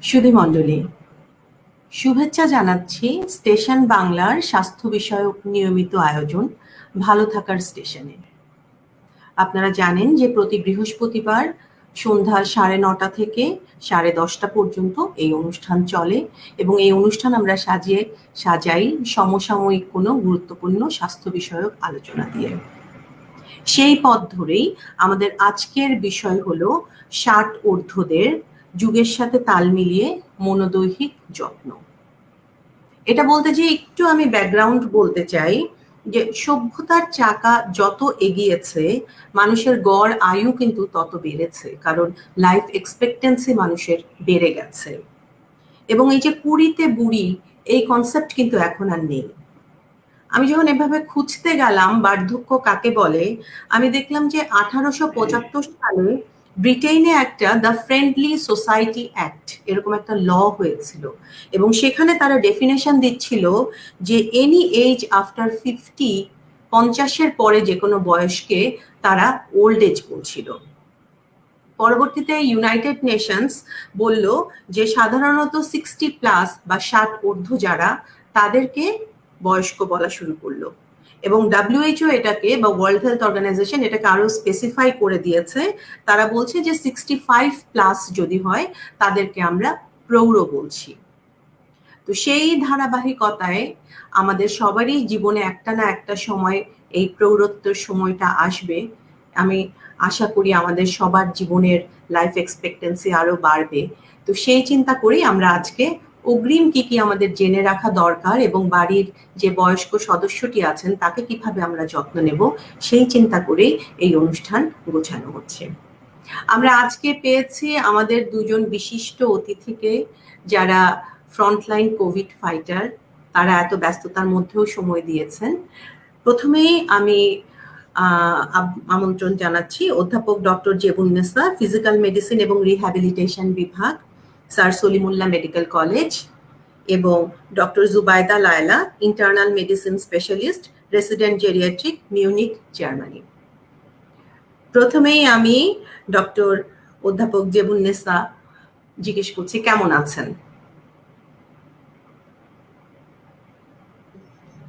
সুধীমণ্ডলী, শুভেচ্ছা জানাচ্ছি স্টেশন বাংলার স্বাস্থ্য বিষয়ক নিয়মিত আয়োজন ভালো থাকার স্টেশনে। আপনারা জানেন যে প্রতি বৃহস্পতিবার সন্ধ্যা 9:30 থেকে 10:30 পর্যন্ত এই অনুষ্ঠান চলে এবং এই অনুষ্ঠান আমরা সাজাই সমসাময়িক কোনো গুরুত্বপূর্ণ স্বাস্থ্য বিষয়ক আলোচনা দিয়ে। সেই পথ ধরেই আমাদের আজকের বিষয় হলো 60 ঊর্ধ্বদের যুগের সাথে তাল মিলিয়ে মনোদৈহিক যত্ন। এটা বলতে যে একটু আমি ব্যাকগ্রাউন্ড বলতে চাই যে সভ্যতার চাকা যত এগিয়েছে মানুষের গড় আয়ু কিন্তু তত বেড়েছে, কারণ লাইফ এক্সপেক্টেন্সি মানুষের বেড়ে গেছে। এবং এই যে 20-তে বুড়ি এই কনসেপ্ট কিন্তু এখন আর নেই। আমি যখন এভাবে খুঁজতে গেলাম বার্ধক্য কাকে বলে, আমি দেখলাম যে 1875 সালে ব্রিটেনে একটা দ্য ফ্রেন্ডলি সোসাইটি অ্যাক্ট এরকম একটা ল হয়েছিল এবং সেখানে তারা ডেফিনেশন দিচ্ছিল যে এনি এজ আফটার 50, 50-এর পরে যে কোনো বয়সকে তারা ওল্ড এজ বলছিল। পরবর্তীতে ইউনাইটেড নেশনস বলল যে সাধারণত 60+ বা 60 ঊর্ধ্ব যারা তাদেরকে বয়স্ক বলা শুরু করলো এবং WHO এটাকে বা ওয়ার্ল্ড হেলথ অর্গানাইজেশন এটাকে আরো স্পেসিফাই করে দিয়েছে। তারা বলছে যে 65+ যদি হয় তাদেরকে আমরা প্রৌঢ় বলছি। তো সেই ধারাবাহিকতায় আমাদের সবারই জীবনে একটা না একটা সময় এই প্রৌঢ়ত্বের সময়টা আসবে। আমি আশা করি আমাদের সবার জীবনের লাইফ এক্সপেক্টেন্সি আরো বাড়বে। তো সেই চিন্তা করেই আমরা আজকে অগ্রিম কি কি আমাদের জেনে রাখা দরকার এবং বাড়ির যে বয়স্ক সদস্যটি আছেন তাকে কিভাবে আমরা যত্ন নেব সেই চিন্তা করেই এই অনুষ্ঠান গোছানো হচ্ছে। আমরা আজকে পেয়েছি আমাদের দুজন বিশিষ্ট অতিথিকে, যারা ফ্রন্টলাইন কোভিড ফাইটার। তারা এত ব্যস্ততার মধ্যেও সময় দিয়েছেন। প্রথমেই আমি আমন্ত্রণ জানাচ্ছি অধ্যাপক ডক্টর জেবুন্নেসা, ফিজিক্যাল মেডিসিন এবং রিহ্যাবিলিটেশন বিভাগ, স্যার সলিমুল্লাহ মেডিকেল কলেজ, এবং doctor Zubaida Laila, internal medicine specialist, resident geriatric, Munich, Germany. প্রথমেই আমি ডক্টর অধ্যাপক জেবুন্নেসা জিজ্ঞেস করছি কেমন আছেন?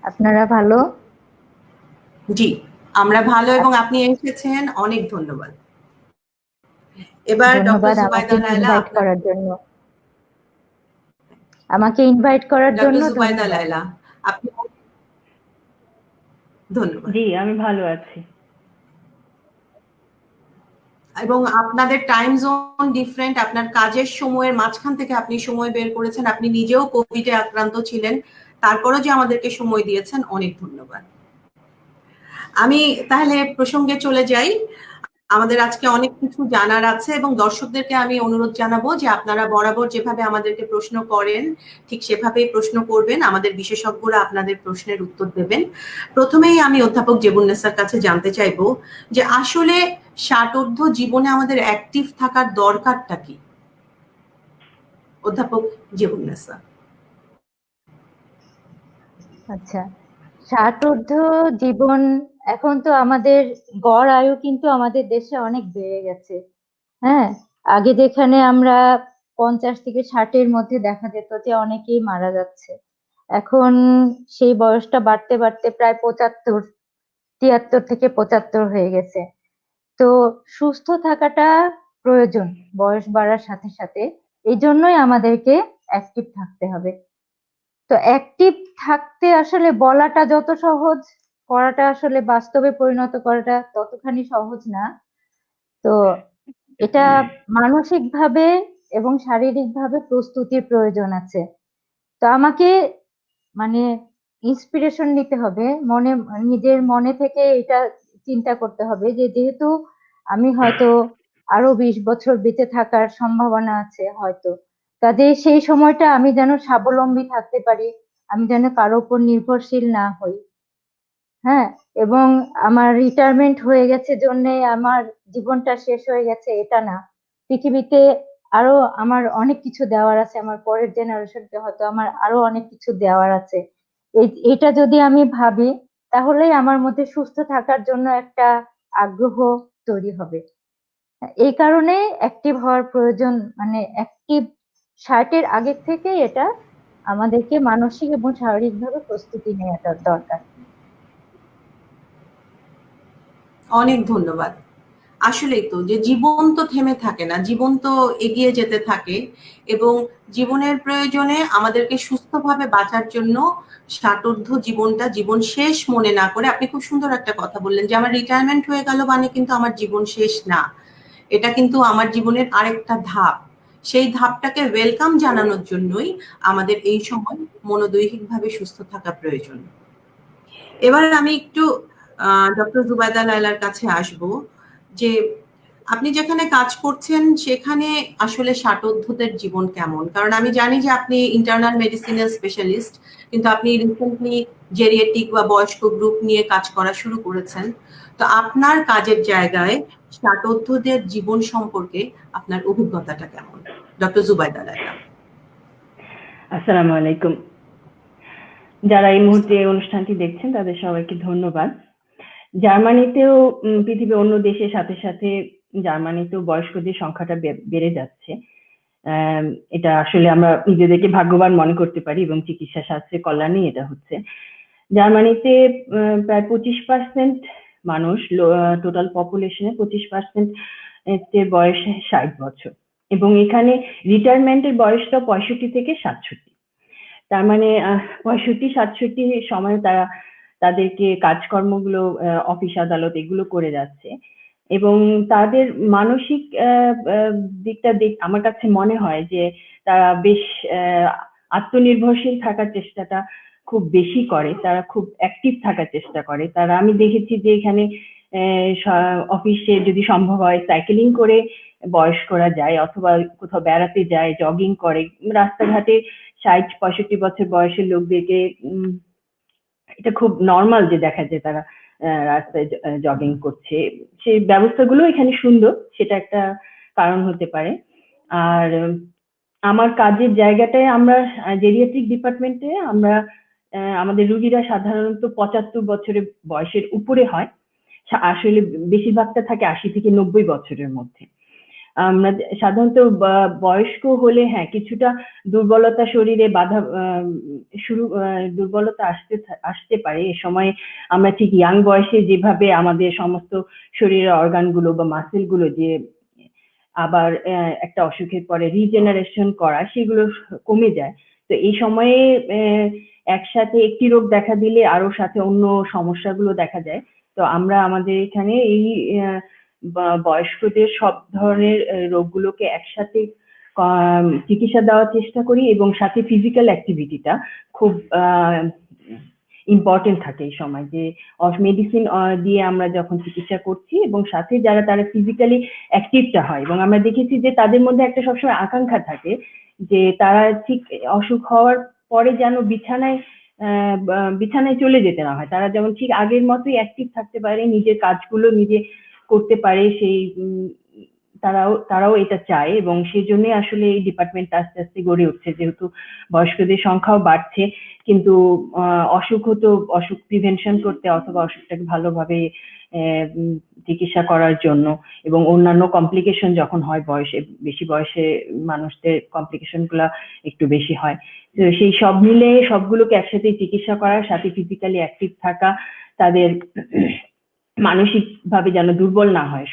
আপনারা ভালো? জি, আমরা ভালো এবং আপনি এসেছেন, অনেক ধন্যবাদ। এবার ডক্টর জুবাইদা লায়লা, আমাকে ইনভাইট করার জন্য ডক্টর জুবাইদা লায়লা আপনি। ধন্যবাদ। জি, আমি ভালো আছি। এবং আপনাদের টাইম জোন ডিফারেন্ট, আপনার কাজের সময়ের মাঝখান থেকে আপনি সময় বের করেছেন, আপনি নিজেও কোভিডে আক্রান্ত ছিলেন, তারপরও যে আমাদেরকে সময় দিয়েছেন, অনেক ধন্যবাদ। আমি তাহলে প্রসঙ্গে চলে যাই। আমাদের আজকে অনেক কিছু জানার আছে এবং দর্শকদেরকে আমি অনুরোধ জানাবো যে আপনারা বরাবর যেভাবে আমাদেরকে প্রশ্ন করেন ঠিক সেভাবেই প্রশ্ন করবেন, আমাদের বিশেষজ্ঞরা আপনাদের প্রশ্নের উত্তর দেবেন। প্রথমেই আমি অধ্যাপক জেবুন্নেসার কাছে জানতে চাইবো যে আসলে 60 ঊর্ধ্ব জীবনে আমাদের অ্যাক্টিভ থাকার দরকারটা কি? অধ্যাপক জেবুন্নেসা। আচ্ছা, 60 ঊর্ধ্ব জীবন, এখন তো আমাদের গড় আয়ু কিন্তু আমাদের দেশে অনেক বেড়ে গেছে। হ্যাঁ, আগে যেখানে আমরা 50 থেকে 60-এর মধ্যে দেখা যেত যে অনেকেই মারা যাচ্ছে, এখন সেই বয়সটা বাড়তে বাড়তে প্রায় 75, 73 থেকে 75 হয়ে গেছে। তো সুস্থ থাকাটা প্রয়োজন বয়স বাড়ার সাথে সাথে, এই জন্যই আমাদেরকে অ্যাক্টিভ থাকতে হবে। তো অ্যাক্টিভ থাকতে আসলে বলাটা যত সহজ, করাটা আসলে বাস্তবে পরিণত করাটা ততখানি সহজ না। তো এটা মানসিকভাবে এবং শারীরিকভাবে প্রস্তুতির প্রয়োজন আছে। তো আমাকে মানে ইন্সপিরেশন নিতে হবে, নিজের মনে থেকে এটা চিন্তা করতে হবে যে যেহেতু আমি হয়তো আরো 20 বছর বেঁচে থাকার সম্ভাবনা আছে হয়তো, কাজে সেই সময়টা আমি যেন স্বাবলম্বী থাকতে পারি, আমি যেন কারো উপর নির্ভরশীল না হই। হ্যাঁ, এবং আমার রিটায়ারমেন্ট হয়ে গেছে জন্য আমার জীবনটা শেষ হয়ে গেছে এটা না। পৃথিবীতে আরো আমার অনেক কিছু দেওয়ার আছে, আমার পরের জেনারেশনকে হয়তো আমার আরো অনেক কিছু দেওয়ার আছে। এটা যদি আমি ভাবি তাহলেই আমার মধ্যে সুস্থ থাকার জন্য একটা আগ্রহ তৈরি হবে। এই কারণে অ্যাক্টিভ হওয়ার প্রয়োজন, মানে অ্যাক্টিভ ষাটের আগের থেকেই এটা আমাদেরকে মানসিক এবং শারীরিকভাবে প্রস্তুতি নেওয়াটা দরকার। অনেক ধন্যবাদ। আসলেই তো যে জীবন তো থেমে থাকে না, জীবন তো এগিয়ে যেতে থাকে এবং জীবনের প্রয়োজনে আমাদেরকে সুস্থভাবে বাঁচার জন্য ষাটোর্ধ্ব জীবনটা জীবন শেষ মনে না করে, আপনি খুব সুন্দর একটা কথা বললেন যে আমার রিটায়ারমেন্ট হয়ে গেল মানে কিন্তু আমার জীবন শেষ না, এটা কিন্তু আমার জীবনের আরেকটা ধাপ। সেই ধাপটাকে ওয়েলকাম জানানোর জন্যই আমাদের এই সময় মনোদৈহিকভাবে সুস্থ থাকা প্রয়োজন। এবার আমি একটু ডক্টর জুবাইদা লায়লার কাছে আসব যে আপনি যেখানে কাজ করছেন সেখানে আসলে ষাটোর্ধ্বদের জীবন কেমন? কারণ আমি জানি যে আপনি ইন্টারনাল মেডিসিনের স্পেশালিস্ট, কিন্তু আপনি রিসেন্টলি জেরিয়াট্রিক বা বয়স্ক গ্রুপ নিয়ে কাজ করা শুরু করেছেন। তো আপনার কাজের জায়গায় ষাটোর্ধ্বদের জীবন সম্পর্কে আপনার অভিজ্ঞতাটা কেমন? ডক্টর জুবাইদা লায়লা। আসসালামু আলাইকুম। যারা এই মুহূর্তে অনুষ্ঠানটি দেখছেন তাদের সবাইকে ধন্যবাদ। জার্মানিতেও পৃথিবীর অন্য দেশের সাথে সাথে জার্মানিতেও বয়স্কদের সংখ্যাটা বেড়ে যাচ্ছে। এটা আসলে আমরা নিজেদেরকে ভাগ্যবান মনে করতে পারি এবং চিকিৎসা শাস্ত্রের কল্যাণেই এটা হচ্ছে। জার্মানিতে প্রায় 25% মানুষ, টোটাল পপুলেশনের 25% এর বয়স 60 বছর এবং এখানে রিটায়ারমেন্টের বয়সটা 65 থেকে 67। তার মানে 65-67 সময় তারা তাদেরকে কাজকর্মগুলো অফিস আদালত এগুলো করে যাচ্ছে এবং তাদের মানসিক দিকটা আমার কাছে মনে হয় যে তারা বেশ আত্মনির্ভরশীল থাকার চেষ্টাটা খুব বেশি করে, তারা খুব অ্যাক্টিভ থাকার চেষ্টা করে। তারা, আমি দেখেছি যে এখানে অফিসে যদি সম্ভব হয় সাইকেলিং করে বয়স্করা যায় অথবা কোথাও বেড়াতে যায়, জগিং করে। রাস্তাঘাটে 60-65 বছর বয়সের লোকদেরকে এটা খুব নর্মাল যে দেখা যায় তারা রাস্তায় জগিং করছে। সেই ব্যবস্থাগুলো এখানে সুন্দর, সেটা একটা কারণ হতে পারে। আর আমার কাজের জায়গাটায় আমরা জেরিয়াট্রিক ডিপার্টমেন্টে আমরা আমাদের রুগীরা সাধারণত 75 বছরের বয়সের উপরে হয়, আসলে বেশিরভাগটা থাকে 80 থেকে 90 বছরের মধ্যে। আমরা সাধারণত বয়স্ক হলে হ্যাঁ কিছুটা দুর্বলতা শরীরে বাধা দুর্বলতা আসতে পারে। এ সময় আমরা ঠিক ইয়াং বয়সে যেভাবে আমাদের সমস্ত শরীরের অর্গানগুলো বা মাসেলগুলো যে আবার একটা অসুখের পরে রিজেনারেশন করা সেগুলো কমে যায়। তো এই সময়ে একসাথে একটি রোগ দেখা দিলে আরো সাথে অন্য সমস্যাগুলো দেখা যায়। তো আমরা আমাদের এখানে এই বয়স্কদের সব ধরনের রোগগুলোকে একসাথে চিকিৎসা দেওয়ার চেষ্টা করি এবং সাথে ফিজিক্যাল অ্যাক্টিভিটিটা খুব ইম্পর্টেন্ট থাকে এই সময়, যে মেডিসিন দিয়ে আমরা যখন চিকিৎসা করছি এবং সাথে যারা তারা ফিজিক্যালি অ্যাক্টিভটা হয় এবং আমরা দেখেছি যে তাদের মধ্যে একটা সবসময় আকাঙ্ক্ষা থাকে যে তারা ঠিক অসুখ হওয়ার পরে যেন বিছানায় চলে যেতে না হয়, তারা যেমন ঠিক আগের মতোই অ্যাক্টিভ থাকতে পারে, নিজের কাজগুলো নিজে করতে পারে, সেই তারাও এটা চায় এবং সেই জন্য আসলে এই ডিপার্টমেন্টটা আস্তে আস্তে গড়ে উঠছে। যেহেতু বয়স্কদের সংখ্যাও বাড়ছে কিন্তু অসুখ প্রিভেনশন করতে অথবা অসুখটাকে ভালোভাবে চিকিৎসা করার জন্য এবং অন্যান্য কমপ্লিকেশন যখন হয় বেশি বয়সে মানুষদের কমপ্লিকেশন গুলা একটু বেশি হয়, তো সেই সব মিলে সবগুলোকে একসাথে চিকিৎসা করার সাথে ফিজিক্যালি অ্যাক্টিভ থাকা, তাদের মানসিক ভাবে যেন দুর্বল না হয়,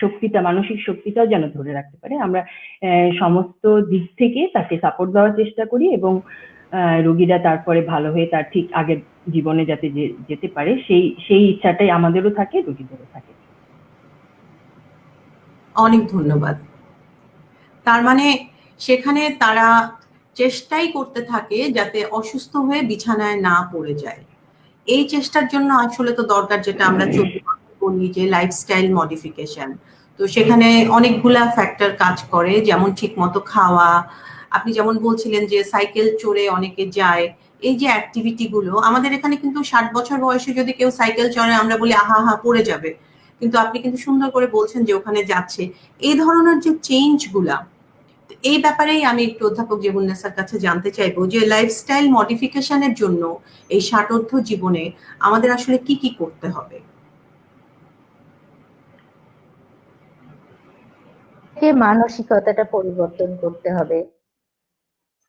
মানসিক শক্তিটাও যেন ধরে রাখতে পারে, আমরা সমস্ত দিক থেকে তাকে সাপোর্ট দেওয়ার চেষ্টা করি এবং রোগীরা তারপরে ভালো হয়ে তার ঠিক আগের জীবনে যাতে যেতে পারে সেই ইচ্ছাটাই আমাদেরও থাকে, রোগীদেরও থাকে। অনেক ধন্যবাদ। তার মানে সেখানে তারা চেষ্টাই করতে থাকে যাতে অসুস্থ হয়ে বিছানায় না পড়ে যায়। এই চেষ্টার জন্য আসলে তো দরকার, যেটা আমরা বলি যে লাইফস্টাইল মডিফিকেশন। তো সেখানে অনেকগুলা ফ্যাক্টর কাজ করে, যেমন ঠিক মতো খাওয়া, আপনি যেমন বলছিলেন যে সাইকেল চড়ে অনেকে যায়, এই যে অ্যাক্টিভিটি গুলো আমাদের এখানে কিন্তু 60 বছর বয়সে যদি কেউ সাইকেল চড়ে আমরা বলি আহা হা পড়ে যাবে, কিন্তু আপনি কিন্তু সুন্দর করে বলছেন যে ওখানে যাচ্ছে। এই ধরনের যে চেঞ্জ গুলা, এই ব্যাপারেই আমি একটু অধ্যাপক জেবুন্নেসার কাছে জানতে চাইবো যে লাইফস্টাইল মডিফিকেশনের জন্য এই ষাটোর্ধ্ব জীবনে আমাদের আসলে কি কি করতে হবে? মানসিকতাটা পরিবর্তন করতে হবে,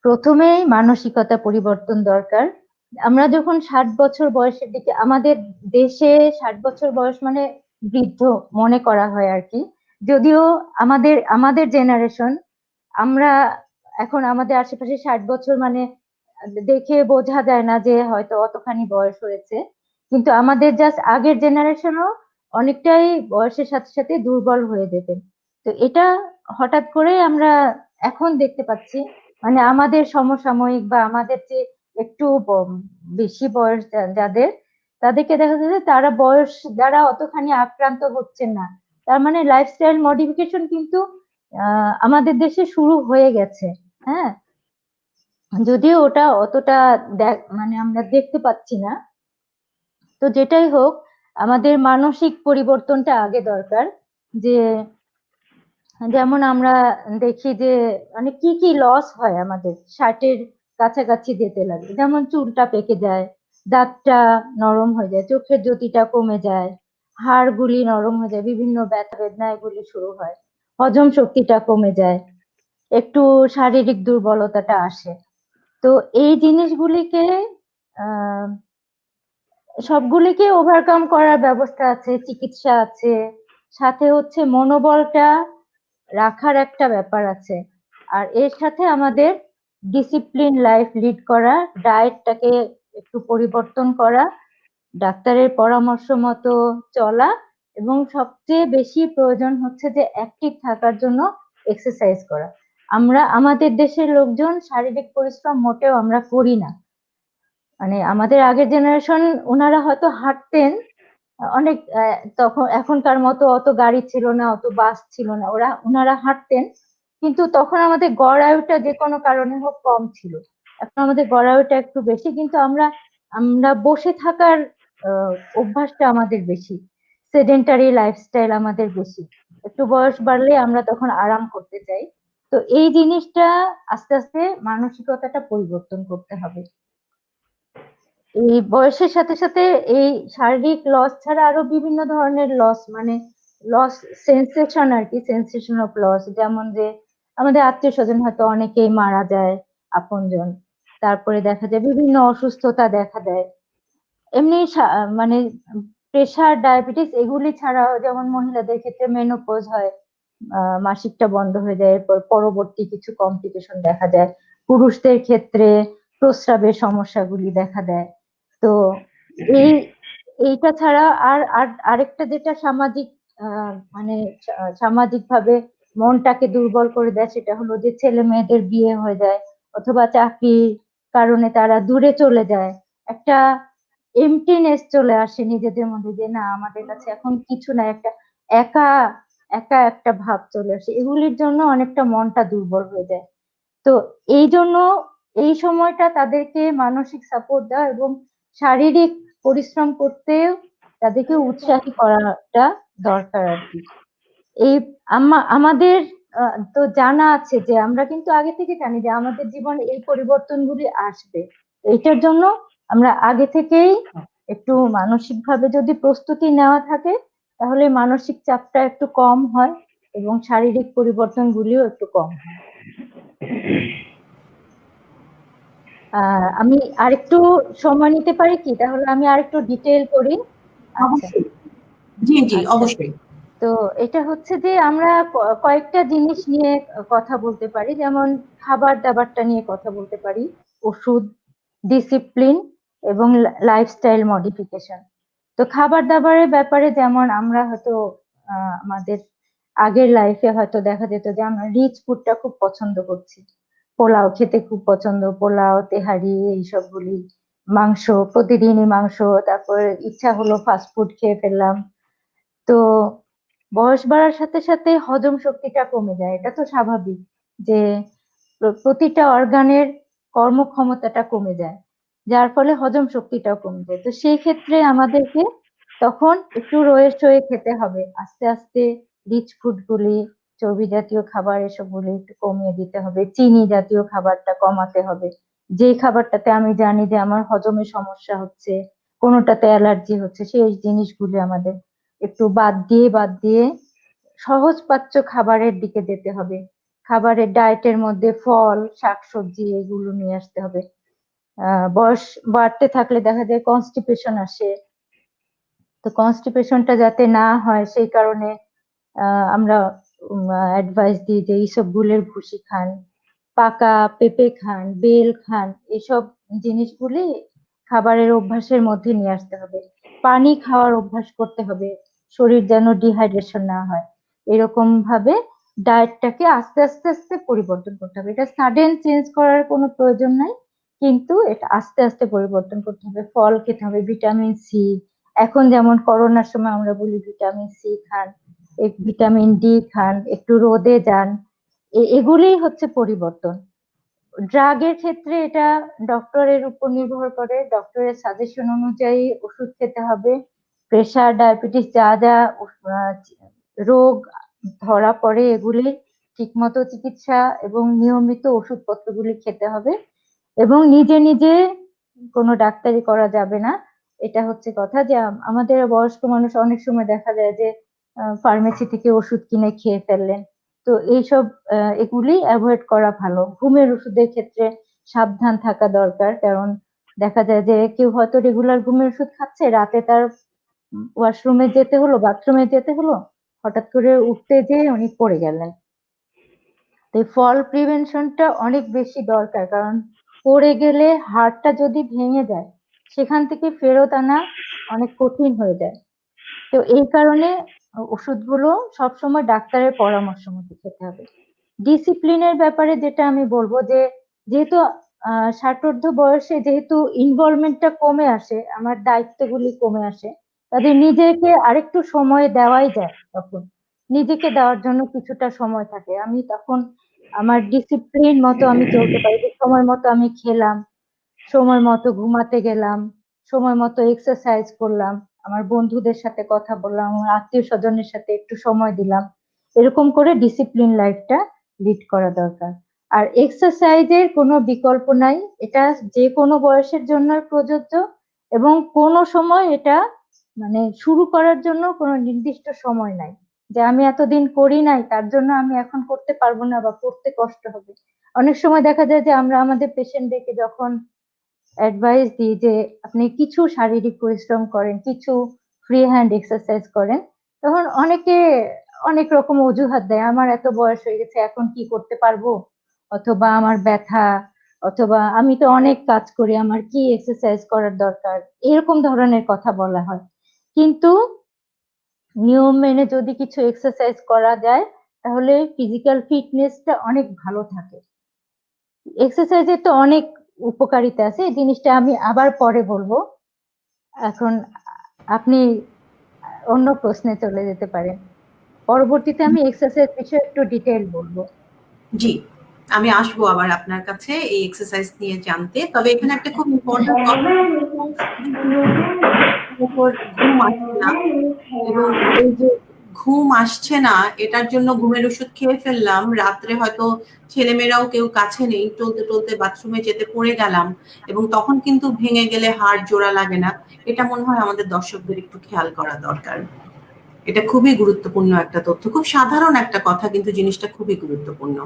প্রথমেই মানসিকতা পরিবর্তন দরকার। আমরা যখন 60 বছর বয়সের দিকে, আমাদের দেশে 60 বছর বয়স মানে বৃদ্ধ মনে করা হয় আর কি। যদিও আমাদের জেনারেশন, আমরা এখন আমাদের আশেপাশে 60 বছর মানে দেখে বোঝা যায় না যে হয়তো অতখানি বয়স হয়েছে, কিন্তু আমাদের জাস্ট আগের জেনারেশনও অনেকটাই বয়সের সাথে সাথে দুর্বল হয়ে যেতেন। তো এটা হঠাৎ করে আমরা এখন দেখতে পাচ্ছি, মানে আমাদের সমসাময়িক বা আমাদের যে একটু বেশি বয়স যাদের, তাদেরকে দেখা যাচ্ছে তারা বয়স দ্বারা অতখানি আক্রান্ত হচ্ছেন না। তার মানে লাইফস্টাইল মডিফিকেশন কিন্তু আমাদের দেশে শুরু হয়ে গেছে। হ্যাঁ, যদিও ওটা অতটা মানে আমরা দেখতে পাচ্ছি না। তো যেটাই হোক, আমাদের মানসিক পরিবর্তনটা আগে দরকার। যে যেমন আমরা দেখি যে মানে কি কি লস হয় আমাদের 60-এর কাছাকাছি যেতে লাগে, যেমন চুলটা পেকে যায়, দাঁতটা নরম হয়ে যায়, চোখের জ্যোতিটা কমে যায়, হাড়গুলি নরম হয়ে যায়, বিভিন্ন ব্যথা বেদনা এগুলি শুরু হয়, হজম শক্তিটা কমে যায়, একটু শারীরিক দুর্বলতাটা আসে। তো এই জিনিসগুলিকে আহ সবগুলিকে ওভারকাম করার ব্যবস্থা আছে, চিকিৎসা আছে, সাথে হচ্ছে মনোবলটা রাখার একটা ব্যাপার আছে। আর এর সাথে আমাদের ডিসিপ্লিন লাইফ লিড করা, ডায়েটটাকে একটু পরিবর্তন করা, ডাক্তারের পরামর্শ মতো চলা, এবং সবচেয়ে বেশি প্রয়োজন হচ্ছে যে অ্যাক্টিভ থাকার জন্য এক্সারসাইজ করা। আমাদের দেশের লোকজন শারীরিক পরিশ্রম মোটেও আমরা করি না। মানে আমাদের আগের জেনারেশন, ওনারা হয়তো হাঁটতেন অনেক, তখন এখনকার মতো অত গাড়ি ছিল না, অত বাস ছিল না, ওনারা হাঁটতেন, কিন্তু তখন আমাদের গড় আয়ুটা যে কোনো কারণে হোক কম ছিল। এখন আমাদের গড় আয়ুটা একটু বেশি, কিন্তু আমরা আমরা বসে থাকার অভ্যাসটা আমাদের বেশি, সেডেন্টারি লাইফস্টাইল আমাদের বেশি। একটু বয়স বাড়লে আমরা তখন আরাম করতে চাই। তো এই জিনিসটা আস্তে আস্তে মানসিকতাটা পরিবর্তন করতে হবে। এই বয়সের সাথে সাথে এই শারীরিক লস ছাড়া আরো বিভিন্ন ধরনের লস, মানে লস, সেন্সেশন আর কি, সেন্সেশন অফ লস, যেমন যে আমাদের আত্মীয় স্বজন হয়তো অনেকেই মারা যায়, আপনজন। তারপরে দেখা যায় বিভিন্ন অসুস্থতা দেখা দেয়। এমনি মানে প্রেশার, ডায়াবেটিস এগুলি ছাড়াও যেমন মহিলাদের ক্ষেত্রে মেনোপজ হয়, মাসিকটা বন্ধ হয়ে যায়, এরপর পরবর্তী কিছু কমপ্লিকেশন দেখা যায়। পুরুষদের ক্ষেত্রে প্রস্রাবের সমস্যাগুলি দেখা দেয়। তো এই এইটা ছাড়া আরেকটা যেটা সামাজিক, মানে সামাজিক ভাবে মনটাকে দুর্বল করে দেয়, সেটা হলো যে ছেলে মেয়েদের বিয়ে হয়ে যায়, অথবা চাকরির কারণে তারা দূরে চলে যায়। একটা এমটিনেস চলে আসে নিজেদের মধ্যে, যে না আমাদের কাছে এখন কিছু না, একটা একা একা একটা ভাব চলে আসে। এগুলির জন্য অনেকটা মনটা দুর্বল হয়ে যায়। তো এই জন্য এই সময়টা তাদেরকে মানসিক সাপোর্ট দেওয়া এবং শারীরিক পরিশ্রম করতেও তাদেরকে উৎসাহী করাটা দরকার আর কি। এই আমাদের তো জানা আছে যে আমরা কিন্তু আগে থেকে জানি যে আমাদের জীবনে এই পরিবর্তনগুলি আসবে। এটার জন্য আমরা আগে থেকেই একটু মানসিকভাবে যদি প্রস্তুতি নেওয়া থাকে, তাহলে মানসিক চাপটা একটু কম হয় এবং শারীরিক পরিবর্তনগুলিও একটু কম হয়। আমি আরেকটু সময় নিতে পারি কি? তাহলে আমি আরেকটু ডিটেইল করি। আচ্ছা, জি জি আচ্ছা। অবশ্যই। তো এটা হচ্ছে যে আমরা কয়েকটা জিনিস নিয়ে কথা বলতে পারি, যেমন খাবার দাবারটা নিয়ে কথা বলতে পারি, ওষুধ, ডিসিপ্লিন এবং লাইফস্টাইল মডিফিকেশন। তো খাবার দাবারের ব্যাপারে যেমন আমরা হয়তো আমাদের আগের লাইফে হয়তো দেখা যেত যে আমরা রিচ ফুডটা খুব পছন্দ করছি, পোলাও খেতে খুব পছন্দ, পোলাও, তেহারি, এইসবগুলি, মাংস, প্রতিদিনই মাংস, তারপরে ইচ্ছা হলো ফাস্ট ফুড খেয়ে ফেললাম। তো বয়স বাড়ার সাথে সাথে হজম শক্তিটা কমে যায়, এটা তো স্বাভাবিক যে প্রতিটা অর্গানের কর্মক্ষমতাটা কমে যায়, যার ফলে হজম শক্তিটাও কমে যায়। তো সেই ক্ষেত্রে আমাদেরকে তখন একটু রয়ে সয়ে খেতে হবে, আস্তে আস্তে রিচ ফুড গুলি, চর্বি জাতীয় খাবার এসবগুলি একটু কমিয়ে দিতে হবে, চিনি জাতীয় খাবারটা কমাতে হবে। যে খাবারটাতে আমি জানি যে আমার হজমের সমস্যা হচ্ছে, কোনোটাতে অ্যালার্জি হচ্ছে, সেই জিনিসগুলি আমাদের একটু বাদ দিয়ে সহজ পাচ্য খাবারের দিকে যেতে হবে। খাবারের ডায়েটের মধ্যে ফল, শাকসবজি এগুলো নিয়ে আসতে হবে। বয়স বাড়তে থাকলে দেখা যায় কনস্টিপেশন আসে, তো কনস্টিপেশনটা যাতে না হয় সেই কারণে আমরা অ্যাডভাইস দিই যে ইসবগুলের ভুসি খান, পাকা পেঁপে খান, বেল খান, এসব জিনিসগুলি খাবারের অভ্যাসের মধ্যে নিয়ে আসতে হবে। পানি খাওয়ার অভ্যাস করতে হবে, শরীর যেন ডিহাইড্রেশন না হয়। এরকম ভাবে ডায়েটটাকে আস্তে আস্তে আস্তে পরিবর্তন করতে হবে। এটা সাডেন চেঞ্জ করার কোনো প্রয়োজন নাই, কিন্তু এটা আস্তে আস্তে পরিবর্তন করতে হবে। ফল খেতে হবে, ভিটামিন সি, এখন যেমন করোনার সময় আমরা বলি ভিটামিন সি খান, ভিটামিন ডি খান, একটু রোদে যান, এগুলোই হচ্ছে পরিবর্তন। ড্রাগের ক্ষেত্রে এটা ডক্টরের উপর নির্ভর করে, ডক্টরের সাজেশন অনুযায়ী ওষুধ খেতে হবে। প্রেশার, ডায়াবেটিস যা যা রোগ ধরা পড়ে এগুলি ঠিকমতো চিকিৎসা এবং নিয়মিত ওষুধপত্রগুলি খেতে হবে, এবং নিজে নিজে কোনো ডাক্তারি করা যাবে না। এটা হচ্ছে কথা যে আমাদের বয়স্ক মানুষ অনেক সময় দেখা যায় যে ফার্মেসি থেকে ওষুধ কিনে খেয়ে ফেললেন, তো এইসব এগুলি অ্যাভয়েড করা ভালো। ঘুমের ওষুধের ক্ষেত্রে সাবধান থাকা দরকার, কারণ দেখা যায় যে কেউ হয়তো রেগুলার ঘুমের ওষুধ খাচ্ছে, রাতে তার ওয়াশরুমে যেতে হলো, বাথরুমে যেতে হলো, হঠাৎ করে উঠতে যেয়ে উনি পড়ে গেলেন। তো ফল প্রিভেনশনটা অনেক বেশি দরকার, কারণ পড়ে গেলে হাড়টা যদি ভেঙে যায় সেখান থেকে ফেরত আনা অনেক কঠিন হয়ে যায়। তো এই কারণে ওষুধগুলো সবসময় ডাক্তারের পরামর্শ মতো খেতে হবে। ডিসিপ্লিনের ব্যাপারে যেটা আমি বলবো যে যেহেতু ষাটোর্ধ্ব বয়সে যেহেতু ইনভলভমেন্টটা কমে আসে, আমার দায়িত্বগুলি কমে আসে, তাদের নিজেকে আরেকটু সময় দেওয়াই যায়। তখন নিজেকে দেওয়ার জন্য কিছুটা সময় থাকে, আমি তখন আমার ডিসিপ্লিন মতো আমি চলতে পারি, যে সময় মতো আমি খেলাম, সময় মতো ঘুমাতে গেলাম, সময় মতো এক্সারসাইজ করলাম, আমার বন্ধুদের সাথে কথা বললাম, আমার আত্মীয় স্বজনের সাথে একটু সময় দিলাম, এরকম করে ডিসিপ্লিন লাইফটা লিড করা দরকার। আর এক্সারসাইজের কোনো বিকল্প নাই, এটা যে কোনো বয়সের জন্য প্রযোজ্য, এবং কোনো সময় এটা মানে শুরু করার জন্য কোনো নির্দিষ্ট সময় নাই যে আমি এতদিন করি নাই তার জন্য আমি এখন করতে পারবো না বা করতে কষ্ট হবে। অনেক সময় দেখা যায় যে আমরা আমাদের পেশেন্টদেরকে যখন অ্যাডভাইস দিই যে আপনি কিছু শারীরিক পরিশ্রম করেন, কিছু ফ্রি হ্যান্ড এক্সারসাইজ করেন, তখন অনেকে অনেক রকম অজুহাত দেয়, আমার এত বয়স হয়ে গেছে এখন কি করতে পারবো, অথবা আমার ব্যথা, অথবা আমি তো অনেক কাজ করি আমার কি এক্সারসাইজ করার দরকার, এরকম ধরনের কথা বলা হয়। কিন্তু নিয়ম মেনে যদি কিছু এক্সারসাইজ করা যায় তাহলে ফিজিক্যাল ফিটনেসটা অনেক ভালো থাকে। এক্সারসাইজের তো অনেক উপকারিতা আছে, এই জিনিসটা আমি আবার পরে বলবো। এখন আপনি অন্য প্রশ্নে চলে যেতে পারেন, পরবর্তীতে আমি এক্সারসাইজ বিষয়ে একটু ডিটেইল বলবো। জি, আমি আসবো আবার আপনার কাছে এই এক্সারসাইজ নিয়ে জানতে। তবে এখানে একটা খুব ইম্পর্টেন্ট কথা, ঘুম আসছে না, এবং এই যে ঘুম আসছে না এটার জন্য ঘুমের ওষুধ খেয়ে ফেললাম, রাত্রে হয়তো ছেলেমেয়েরাও কেউ কাছে নেই, টলতে টলতে বাথরুমে যেতে পড়ে গেলাম, এবং তখন কিন্তু ভেঙে গেলে হাড় জোড়া লাগে না। এটা মনে হয় আমাদের দর্শকদের একটু খেয়াল করা দরকার। এটা খুবই গুরুত্বপূর্ণ একটা তথ্য, খুব সাধারণ একটা কথা, কিন্তু জিনিসটা খুবই গুরুত্বপূর্ণ।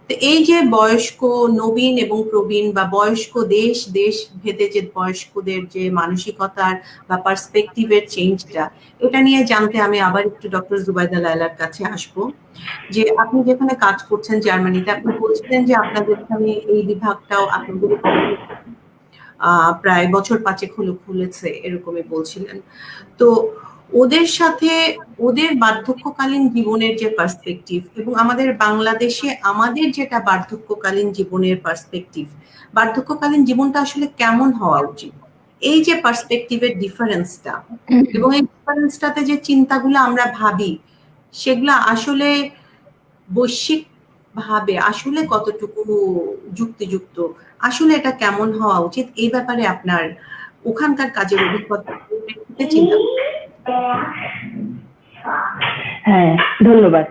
তো এই যে বয়স্ক নবীন এবং প্রবীণ বা বয়স্ক দেশ দেশ ভেদে যে বয়স্কদের যে মানসিকতার বা পার্সপেক্টিভের চেঞ্জটা, এটা নিয়ে জানতে আমি আবার একটু ডক্টর জুবাইদা লায়লার কাছে আসবো। যে আপনি যেখানে কাজ করছেন জার্মানিতে, আপনি বলছিলেন যে আপনাদের এখানে এই বিভাগটাও আপনাদের প্রায় বছর 5 হলো খুলেছে, এরকমই বলছিলেন। তো ওদের সাথে ওদের বার্ধক্যকালীন জীবনের যে পার্সপেক্টিভ এবং আমাদের বাংলাদেশে আমাদের যেটা বার্ধক্যকালীন জীবনের পার্সপেক্টিভ, বার্ধক্যকালীন জীবনটা আসলে কেমন হওয়া উচিত, এই যে পার্সপেক্টিভের ডিফারেন্সটা, এবং এই ডিফারেন্সটাতে যে চিন্তাগুলো আমরা ভাবি সেগুলো আসলে বৈশ্বিক ভাবে আসলে কতটুকু যুক্তিযুক্ত, আসলে এটা কেমন হওয়া উচিত, এই ব্যাপারে আপনার ওখানকার কাজের অভিজ্ঞতা চিন্তা। হ্যাঁ, ধন্যবাদ।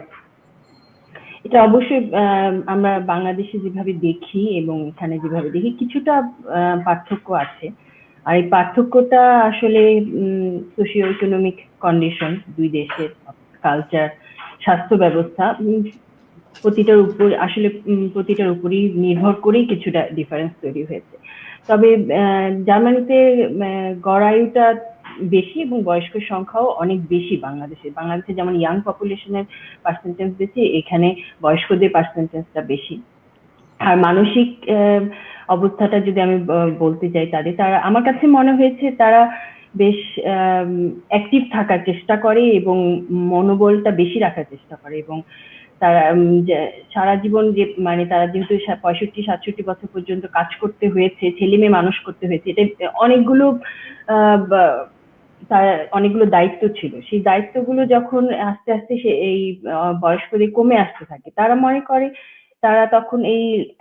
এটা অবশ্যই আমরা বাংলাদেশে যেভাবে দেখি এবং এখানে যেভাবে দেখি কিছুটা পার্থক্য আছে। আর এই পার্থক্যটা আসলে সোশিও ইকোনমিক কন্ডিশন, দুই দেশের কালচার, স্বাস্থ্য ব্যবস্থা প্রতিটার উপরই নির্ভর করেই কিছুটা ডিফারেন্স তৈরি হয়েছে। তবে জার্মানিতে গড় আয়ুটা বেশি এবং বয়স্কের সংখ্যাও অনেক বেশি। বাংলাদেশে যেমন ইয়াং পপুলেশনের পার্সেন্টেজ বেশি, এখানে বয়স্কদের পার্সেন্টেজটা বেশি। আর মানসিক অবস্থাটা যদি আমি বলতে চাই তারা আমার কাছে মনে হয়েছে তারা বেশ অ্যাক্টিভ থাকার চেষ্টা করে এবং মনোবলটা বেশি রাখার চেষ্টা করে, এবং তারা সারা জীবন মানে তারা যেহেতু 65-67 বছর পর্যন্ত কাজ করতে হয়েছে, ছেলে মেয়ে মানুষ করতে হয়েছে, এটা অনেকগুলো দায়িত্ব ছিল। সেই দায়িত্বগুলো যখন আস্তে আস্তে এই বয়স্কদের কমে আসতে থাকে, তারা মনে করে তারা তখন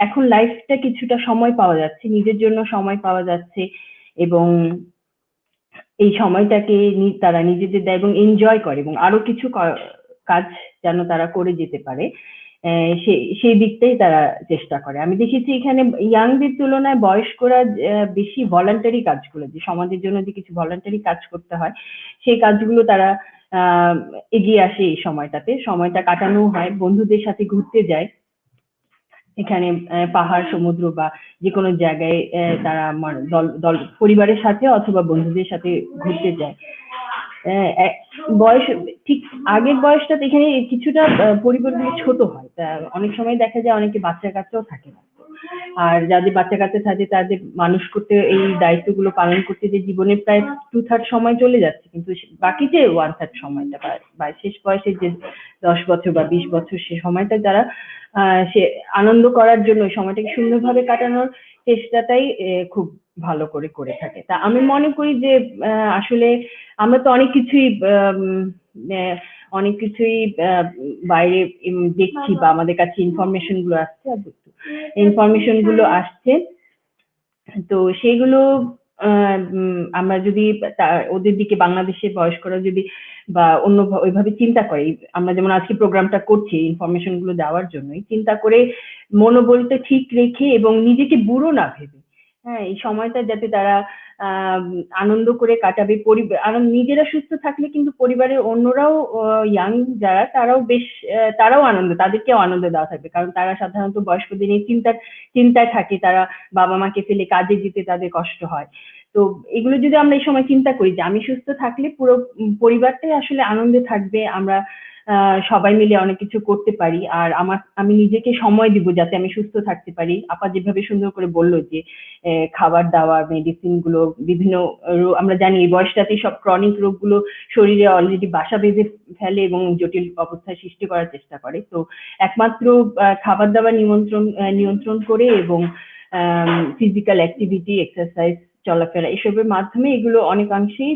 এখন লাইফটা কিছুটা সময় পাওয়া যাচ্ছে, নিজের জন্য সময় পাওয়া যাচ্ছে, এবং এই সময়টাকে তারা নিজেদের দেয় এবং এনজয় করে, এবং আরো কিছু কাজ যেন তারা করে যেতে পারে সেই দিকটাই তারা চেষ্টা করে। আমি দেখেছি এখানে ইয়াংদের তুলনায় বয়স্করা বেশি ভলান্টারি কাজগুলো, যে সমাজের জন্য যে কিছু ভলান্টারি কাজ করতে হয়, সেই কাজগুলো তারা এগিয়ে আসে। এই সময়টা কাটানো হয়, বন্ধুদের সাথে ঘুরতে যায়, এখানে পাহাড়, সমুদ্র বা যে কোনো জায়গায় তারা দল পরিবারের সাথে অথবা বন্ধুদের সাথে ঘুরতে যায়। বয়স ঠিক আগের বয়সটা এখানে কিছুটা পরিবারগুলো ছোট হয়, অনেক সময় দেখা যায় অনেকে বাচ্চা কাচ্চাও থাকে না, আর যাদের বাচ্চা কাচ্চা থাকে তাদের মানুষ করতে, এই দায়িত্বগুলো পালন করতে যে জীবনের প্রায় 2/3 সময় চলে যাচ্ছে, কিন্তু বাকি যে 1/3 সময়টা বা শেষ বয়সের যে 10 বছর বা 20 বছর, সে সময়টা যারা সে আনন্দ করার জন্য সময়টাকে সুন্দরভাবে কাটানোর চেষ্টাটাই খুব ভালো করে থাকে। তা আমি মনে করি যে আসলে আমরা তো অনেক কিছুই বাইরে দেখছি, বা আমাদের কাছে ইনফরমেশন গুলো আসছে, তো সেগুলো আমরা যদি ওদের দিকে বাংলাদেশের বয়স্করা যদি বা অন্য ওইভাবে চিন্তা করে, আমরা যেমন আজকে প্রোগ্রামটা করছি ইনফরমেশন গুলো দেওয়ার জন্যই, চিন্তা করে মনোবলটা ঠিক রেখে এবং নিজেকে বুড়ো না ভেবে, হ্যাঁ, এই সময়টা যাতে তারা আনন্দ করে কাটাবে, নিজেরা সুস্থ থাকলে কিন্তু পরিবারের অন্যরাও, ইয়াং যারা, তারাও তাদেরকেও আনন্দ দেওয়া থাকবে, কারণ তারা সাধারণত বয়স্কদের নিয়ে চিন্তায় থাকে, তারা বাবা মাকে ফেলে কাজে যেতে তাদের কষ্ট হয়। তো এগুলো যদি আমরা এই সময় চিন্তা করি যে আমি সুস্থ থাকলে পুরো পরিবারটাই আসলে আনন্দে থাকবে, আমরা সবাই মিলে অনেক কিছু করতে পারি, আর আমি নিজেকে সময় দিব যাতে আমি সুস্থ থাকতে পারি। আপা যেভাবে সুন্দর করে বললো যে খাবার দাবার, মেডিসিন গুলো, বিভিন্ন আমরা জানি এই বয়সটাতেই সব ক্রনিক রোগগুলো শরীরে অলরেডি বাসা বেঁধে ফেলে এবং জটিল অবস্থার সৃষ্টি করার চেষ্টা করে। তো একমাত্র খাবার দাবার নিয়ন্ত্রণ করে এবং ফিজিক্যাল অ্যাক্টিভিটি, এক্সারসাইজ, চলাফেরা, এসবের মাধ্যমে এগুলো অনেকাংশেই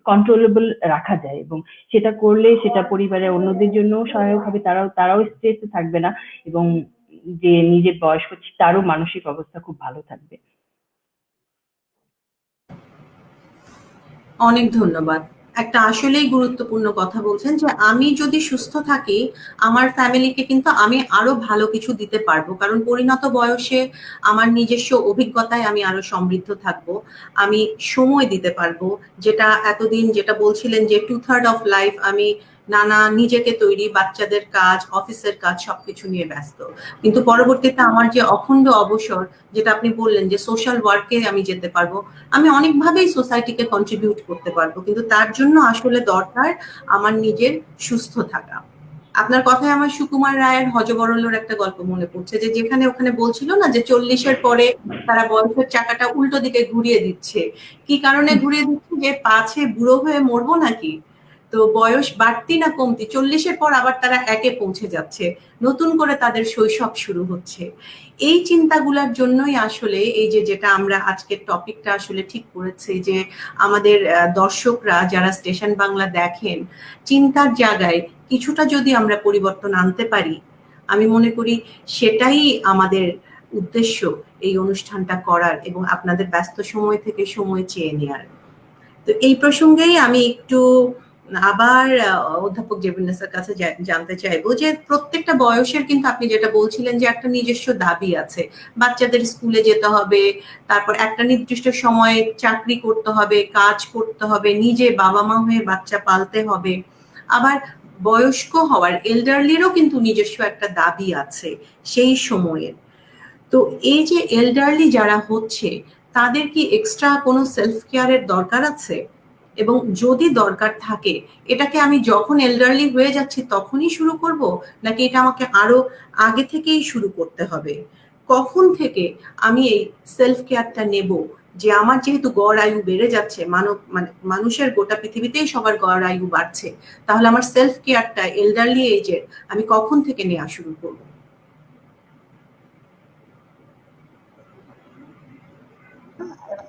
কন্ট্রোলেবল রাখা যায়, এবং সেটা করলে সেটা পরিবারের অন্যদের জন্য সহায়ক হবে, তারাও স্ট্রেসে থাকবে না, এবং যে নিজের বয়স হচ্ছে তারও মানসিক অবস্থা খুব ভালো থাকবে। অনেক ধন্যবাদ। একটা আসলেই গুরুত্বপূর্ণ কথা বলছেন যে আমি যদি সুস্থ থাকি, আমার ফ্যামিলিকে কিন্তু আমি আরো ভালো কিছু দিতে পারবো, কারণ পরিণত বয়সে আমার নিজস্ব অভিজ্ঞতায় আমি আরো সমৃদ্ধ থাকবো, আমি সময় দিতে পারবো, যেটা এতদিন যেটা বলছিলেন যে 2/3 অফ লাইফ আমি নানা নিজেকে তৈরি, বাচ্চাদের কাজ, অফিসের কাজ সবকিছু নিয়ে ব্যস্ত, কিন্তু পরবর্তীতে আমার যে অখণ্ড অবসর, যেটা আপনি বললেন যে সোশ্যাল ওয়ার্কে আমি যেতে পারবো, আমি অনেকভাবেই সোসাইটিকে কন্ট্রিবিউট করতে পারবো, কিন্তু তার জন্য আসলে দরকার আমার নিজের সুস্থ থাকা। আপনার কথায় আমার সুকুমার রায়ের হযবরলর একটা গল্প মনে পড়ছে, যে যেখানে ওখানে বলছিল না যে 40-এর পরে তারা বয়সের চাকাটা উল্টো দিকে ঘুরিয়ে দিচ্ছে। কি কারণে ঘুরিয়ে দিচ্ছে? যে পাছে বুড়ো হয়ে মরবো নাকি, তো বয়স বাড়তি না কমতি, 40-এর পর আবার তারা 1-এ পৌঁছে যাচ্ছে, নতুন করে তাদের শৈশব শুরু হচ্ছে। এই চিন্তাগুলোর জন্যই আসলে এই যেটা আমরা আজকের টপিকটা আসলে ঠিক করেছি, যে আমাদের দর্শকরা যারা স্টেশন বাংলা দেখেন, চিন্তার জায়গায় কিছুটা যদি আমরা পরিবর্তন আনতে পারি, আমি মনে করি সেটাই আমাদের উদ্দেশ্য এই অনুষ্ঠানটা করার, এবং আপনাদের ব্যস্ত সময় থেকে সময় চেয়ে নেওয়ার। তো এই প্রসঙ্গেই আমি একটু আবার অধ্যাপক জেবিন্যাসের কাছে জানতে চাইবো যে প্রত্যেকটা বয়সের কিন্তু আপনি যেটা বলছিলেন যে একটা নিজস্ব দাবি আছে, বাচ্চাদের স্কুলে যেতে হবে, তারপর একটা নির্দিষ্ট সময়ে চাকরি করতে হবে, কাজ করতে হবে, নিজে বাবা মা হয়ে বাচ্চা পালতে হবে, আবার বয়স্ক হওয়ার, এল্ডারলিরও কিন্তু নিজস্ব একটা দাবি আছে সেই সময়ের। তো এই যে এল্ডারলি যারা হচ্ছে, তাদের কি এক্সট্রা কোনো সেলফ কেয়ারের দরকার আছে? এবং যদি দরকার থাকে, এটাকে আমি যখন এল্ডারলি হয়ে যাচ্ছি তখনই শুরু করব, নাকি এটা আমাকে আরো আগে থেকেই শুরু করতে হবে? কখন থেকে আমি এই সেলফ কেয়ারটা নেব, যে আমার যেহেতু গড় আয়ু বেড়ে যাচ্ছে, মানুষের গোটা পৃথিবীতেই সবার গড় আয়ু বাড়ছে, তাহলে আমার সেলফ কেয়ারটা এল্ডারলি এজের আমি কখন থেকে নেওয়া শুরু করব?